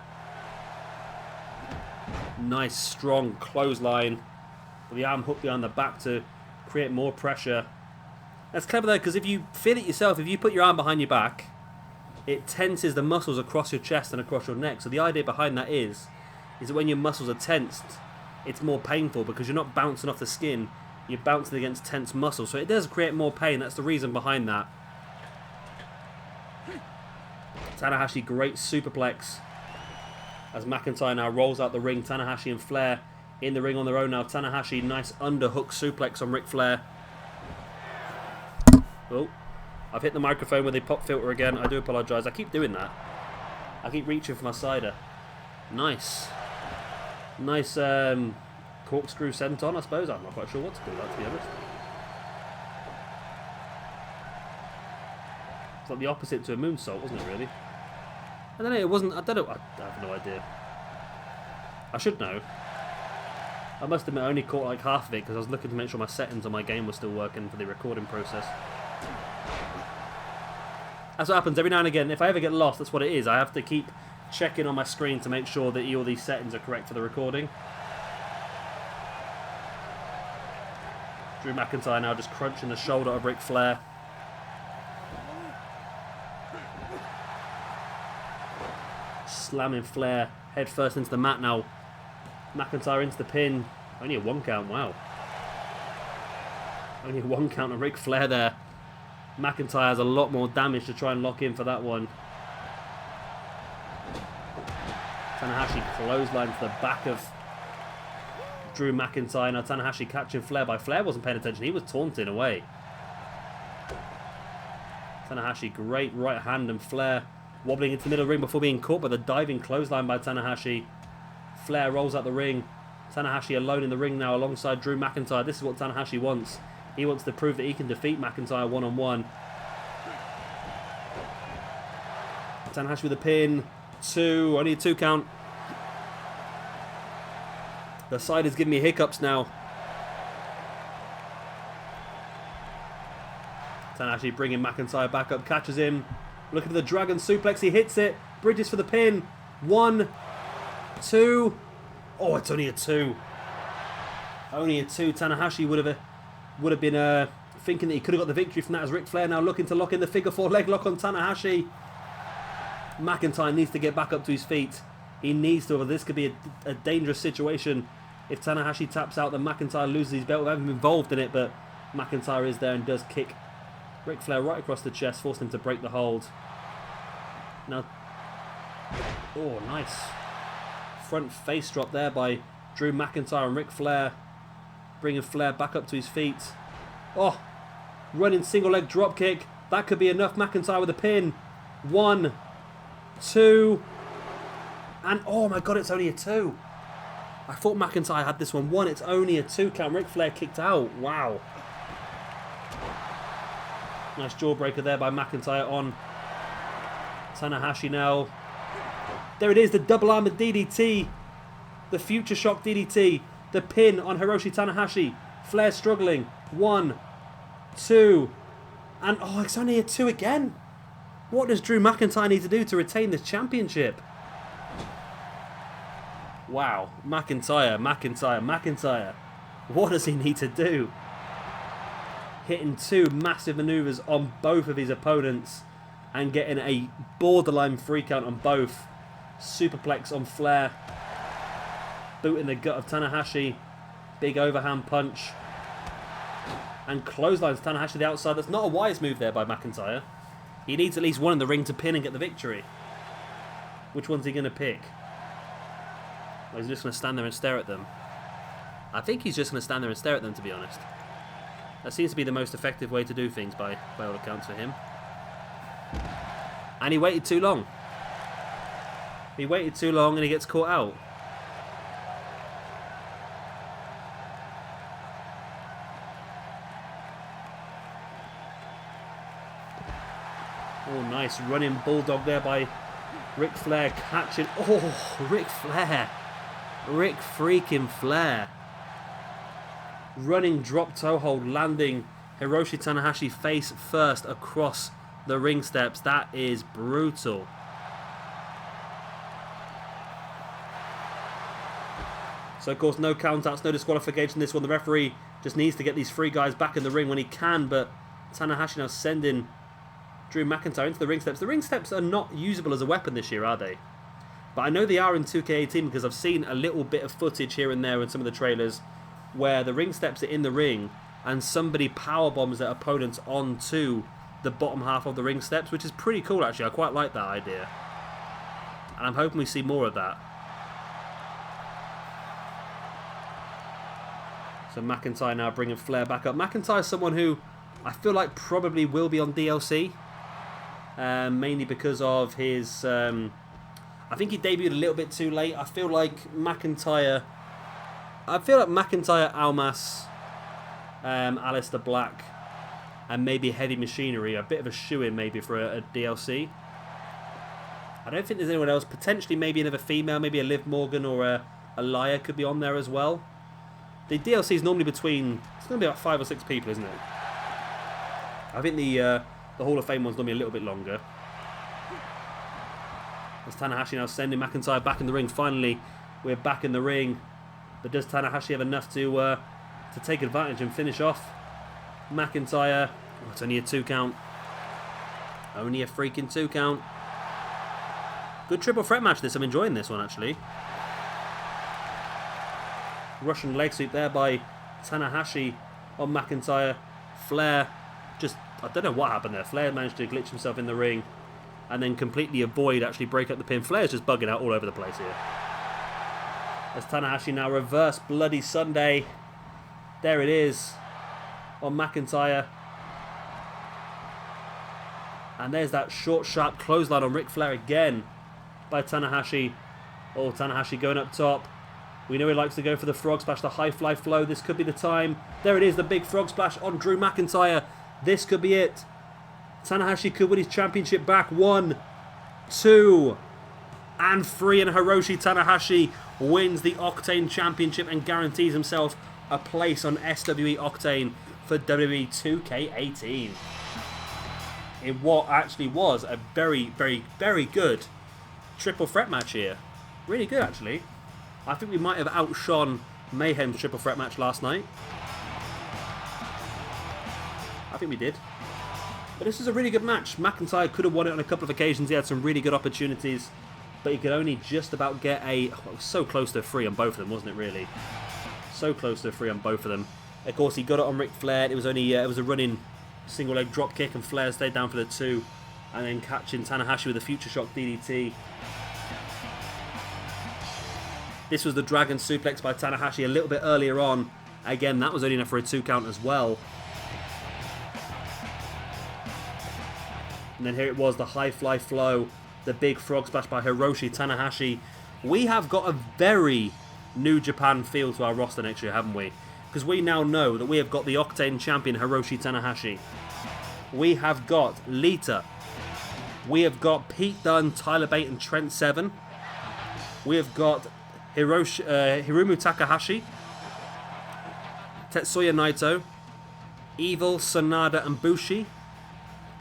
Nice strong clothesline with the arm hook behind the back to create more pressure. That's clever though, because if you feel it yourself, if you put your arm behind your back, it tenses the muscles across your chest and across your neck. So the idea behind that is that when your muscles are tensed, it's more painful because you're not bouncing off the skin, you're bouncing against tense muscles. So it does create more pain. That's the reason behind that. Tanahashi, great superplex as McIntyre now rolls out the ring. Tanahashi and Flair in the ring on their own now. Tanahashi, nice underhook suplex on Ric Flair. Oh, I've hit the microphone with a pop filter again. I do apologise. I keep doing that. I keep reaching for my cider. Nice. Nice corkscrew senton, I suppose. I'm not quite sure what to call that, to be honest. It's like the opposite to a moonsault, wasn't it, really? I don't know, it wasn't... I don't know. I have no idea. I should know. I must admit I only caught like half of it because I was looking to make sure my settings on my game were still working for the recording process. That's what happens every now and again. If I ever get lost, that's what it is. I have to keep checking on my screen to make sure that all these settings are correct for the recording. Drew McIntyre now just crunching the shoulder of Ric Flair. Slamming Flair head first into the mat now. McIntyre into the pin. Only a 1 count, wow. Only a 1 count on Ric Flair there. McIntyre has a lot more damage to try and lock in for that one. Tanahashi clothesline to the back of Drew McIntyre. Now Tanahashi catching Flair by Flair wasn't paying attention. He was taunting away. Tanahashi, great right hand, and Flair wobbling into the middle of the ring before being caught by the diving clothesline by Tanahashi. Flair rolls out the ring. Tanahashi alone in the ring now alongside Drew McIntyre. This is what Tanahashi wants. He wants to prove that he can defeat McIntyre one-on-one. Tanahashi with a pin. 2. Only a 2 count. The side is giving me hiccups now. Tanahashi bringing McIntyre back up. Catches him. Looking for the dragon suplex. He hits it. Bridges for the pin. 1, 2. Oh, it's only a 2. Only a 2. Tanahashi would have been thinking that he could have got the victory from that as Ric Flair now looking to lock in the figure 4 leg lock on Tanahashi. McIntyre needs to get back up to his feet. He needs to, or this could be a dangerous situation. If Tanahashi taps out, then McIntyre loses his belt without him involved in it, but McIntyre is there and does kick Ric Flair right across the chest, forcing him to break the hold. Now, oh, nice. Front face drop there by Drew McIntyre and Ric Flair, bringing Flair back up to his feet. Oh, running single leg drop kick. That could be enough. McIntyre with a pin. 1, 2, and oh my god, it's only a 2. I thought McIntyre had this one 1. It's only a 2 count. Ric Flair kicked out. Wow. Nice jawbreaker there by McIntyre on Tanahashi now. There it is, the double armored DDT. The future shock DDT. The pin on Hiroshi Tanahashi. Flair struggling. 1, 2, and oh, it's only a 2 again. What does Drew McIntyre need to do to retain this championship? Wow, McIntyre. What does he need to do? Hitting 2 massive maneuvers on both of his opponents and getting a borderline 3 count on both. Superplex on Flair. Boot in the gut of Tanahashi. Big overhand punch. And clotheslines Tanahashi to the outside. That's not a wise move there by McIntyre. He needs at least one in the ring to pin and get the victory. Which one's he going to pick? Or is he just going to stand there and stare at them? I think he's just going to stand there and stare at them, to be honest. That seems to be the most effective way to do things by all accounts for him. And he waited too long. He waited too long and he gets caught out. Oh, nice running bulldog there by Ric Flair, catching. Oh, Ric Flair. Ric freaking Flair. Running drop toe hold, landing Hiroshi Tanahashi face first across the ring steps. That is brutal. So, of course, no countouts, no disqualification in this one. The referee just needs to get these three guys back in the ring when he can, but Tanahashi now sending Drew McIntyre into the ring steps. The ring steps are not usable as a weapon this year, are they? But I know they are in 2K18 because I've seen a little bit of footage here and there in some of the trailers where the ring steps are in the ring and somebody power bombs their opponents onto the bottom half of the ring steps, which is pretty cool actually. I quite like that idea. And I'm hoping we see more of that. So McIntyre now bringing Flair back up. McIntyre is someone who I feel like probably will be on DLC. Mainly because of his... I think he debuted a little bit too late. I feel like McIntyre, Almas, Aleister Black, and maybe Heavy Machinery, a bit of a shoe-in maybe for a DLC. I don't think there's anyone else. Potentially maybe another female, maybe a Liv Morgan or a Laya could be on there as well. The DLC is normally between, it's going to be about 5 or 6 people, isn't it? I think the Hall of Fame one's normally a little bit longer. As Tanahashi now sending McIntyre back in the ring. Finally, we're back in the ring. But does Tanahashi have enough to take advantage and finish off McIntyre? Oh, it's only a 2 count. Only a freaking 2 count. Good triple threat match this. I'm enjoying this one actually. Russian leg sweep there by Tanahashi on McIntyre. Flair just, I don't know what happened there. Flair managed to glitch himself in the ring and then completely avoid actually break up the pin. Flair's just bugging out all over the place here. As Tanahashi now reverse Bloody Sunday. There it is on McIntyre. And there's that short, sharp clothesline on Ric Flair again by Tanahashi. Oh, Tanahashi going up top. We know he likes to go for the frog splash, the high fly flow. This could be the time. There it is, the big frog splash on Drew McIntyre. This could be it. Tanahashi could win his championship back. 1, 2, and 3. And Hiroshi Tanahashi wins the Octane Championship and guarantees himself a place on SWE Octane for WWE 2K18. In what actually was a very, very, very good triple threat match here. Really good, actually. I think we might have outshone Mayhem's triple threat match last night. I think we did. But this is a really good match. McIntyre could have won it on a couple of occasions. He had some really good opportunities. But he could only just about get a... Oh, it was so close to a 3 on both of them, wasn't it, really? So close to a 3 on both of them. Of course, he got it on Ric Flair. It was only it was a running single leg drop kick, and Flair stayed down for the 2. And then catching Tanahashi with a Future Shock DDT. This was the Dragon Suplex by Tanahashi a little bit earlier on. Again, that was only enough for a 2 count as well. And then here it was, the high fly flow, the big frog splash by Hiroshi Tanahashi. We have got a very New Japan feel to our roster next year, haven't we? Because we now know that we have got the Octane Champion Hiroshi Tanahashi. We have got Lita. We have got Pete Dunne, Tyler Bate and Trent Severn. We have got Hiromu Takahashi, Tetsuya Naito, Evil, Sonada and Bushi.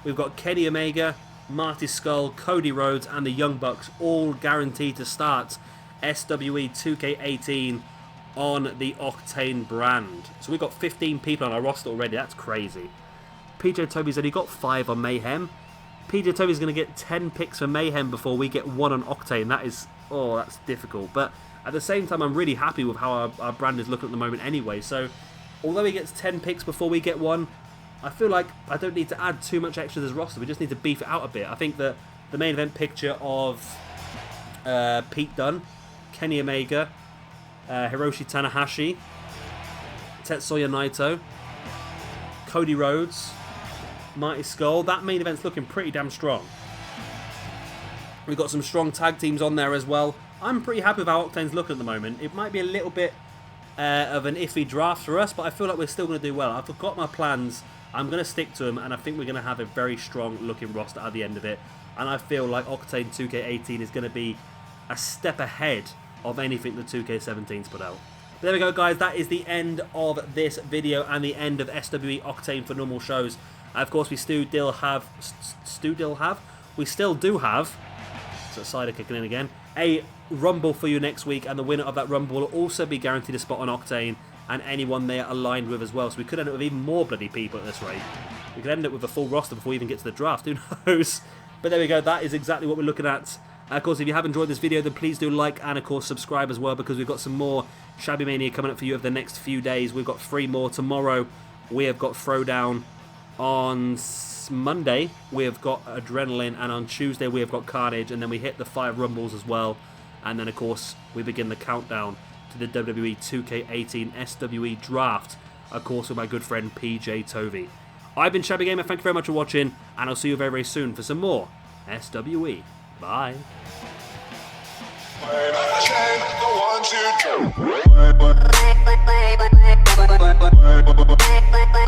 We've got Kenny Omega, Marty Scurll, Cody Rhodes and the Young Bucks all guaranteed to start SWE 2K18 on the Octane brand. So we've got 15 people on our roster already. That's crazy. PJ Toby's only got 5 on Mayhem. PJ Toby's going to get 10 picks for Mayhem before we get 1 on Octane. That is, oh, that's difficult. But at the same time, I'm really happy with how our brand is looking at the moment anyway. So although he gets 10 picks before we get 1, I feel like I don't need to add too much extra to this roster. We just need to beef it out a bit. I think that the main event picture of Pete Dunne, Kenny Omega, Hiroshi Tanahashi, Tetsuya Naito, Cody Rhodes, Marty Scurll. That main event's looking pretty damn strong. We've got some strong tag teams on there as well. I'm pretty happy with how Octane's looking at the moment. It might be a little bit of an iffy draft for us, but I feel like we're still going to do well. I've got my plans. I'm going to stick to them, and I think we're going to have a very strong looking roster at the end of it. And I feel like Octane 2K18 is going to be a step ahead of anything the 2K17's put out. But there we go, guys. That is the end of this video and the end of SWE Octane for normal shows. Of course, we still do have so Cider kicking in again, a Rumble for you next week, and the winner of that Rumble will also be guaranteed a spot on Octane, and anyone they are aligned with as well. So we could end up with even more bloody people at this rate. We could end up with a full roster before we even get to the draft, who knows? But there we go, that is exactly what we're looking at. Of course, if you have enjoyed this video, then please do like and, of course, subscribe as well, because we've got some more Shabbymania coming up for you over the next few days. We've got 3 more. Tomorrow, we have got Throwdown. On Monday, we have got Adrenaline, and on Tuesday, we have got Carnage, and then we hit the 5 Rumbles as well. And then, of course, we begin the countdown to the WWE 2K18 SWE Draft, of course, with my good friend PJ Tovey. I've been Shabby Gamer, thank you very much for watching, and I'll see you very, very soon for some more SWE. Bye. The 1, 2, 3.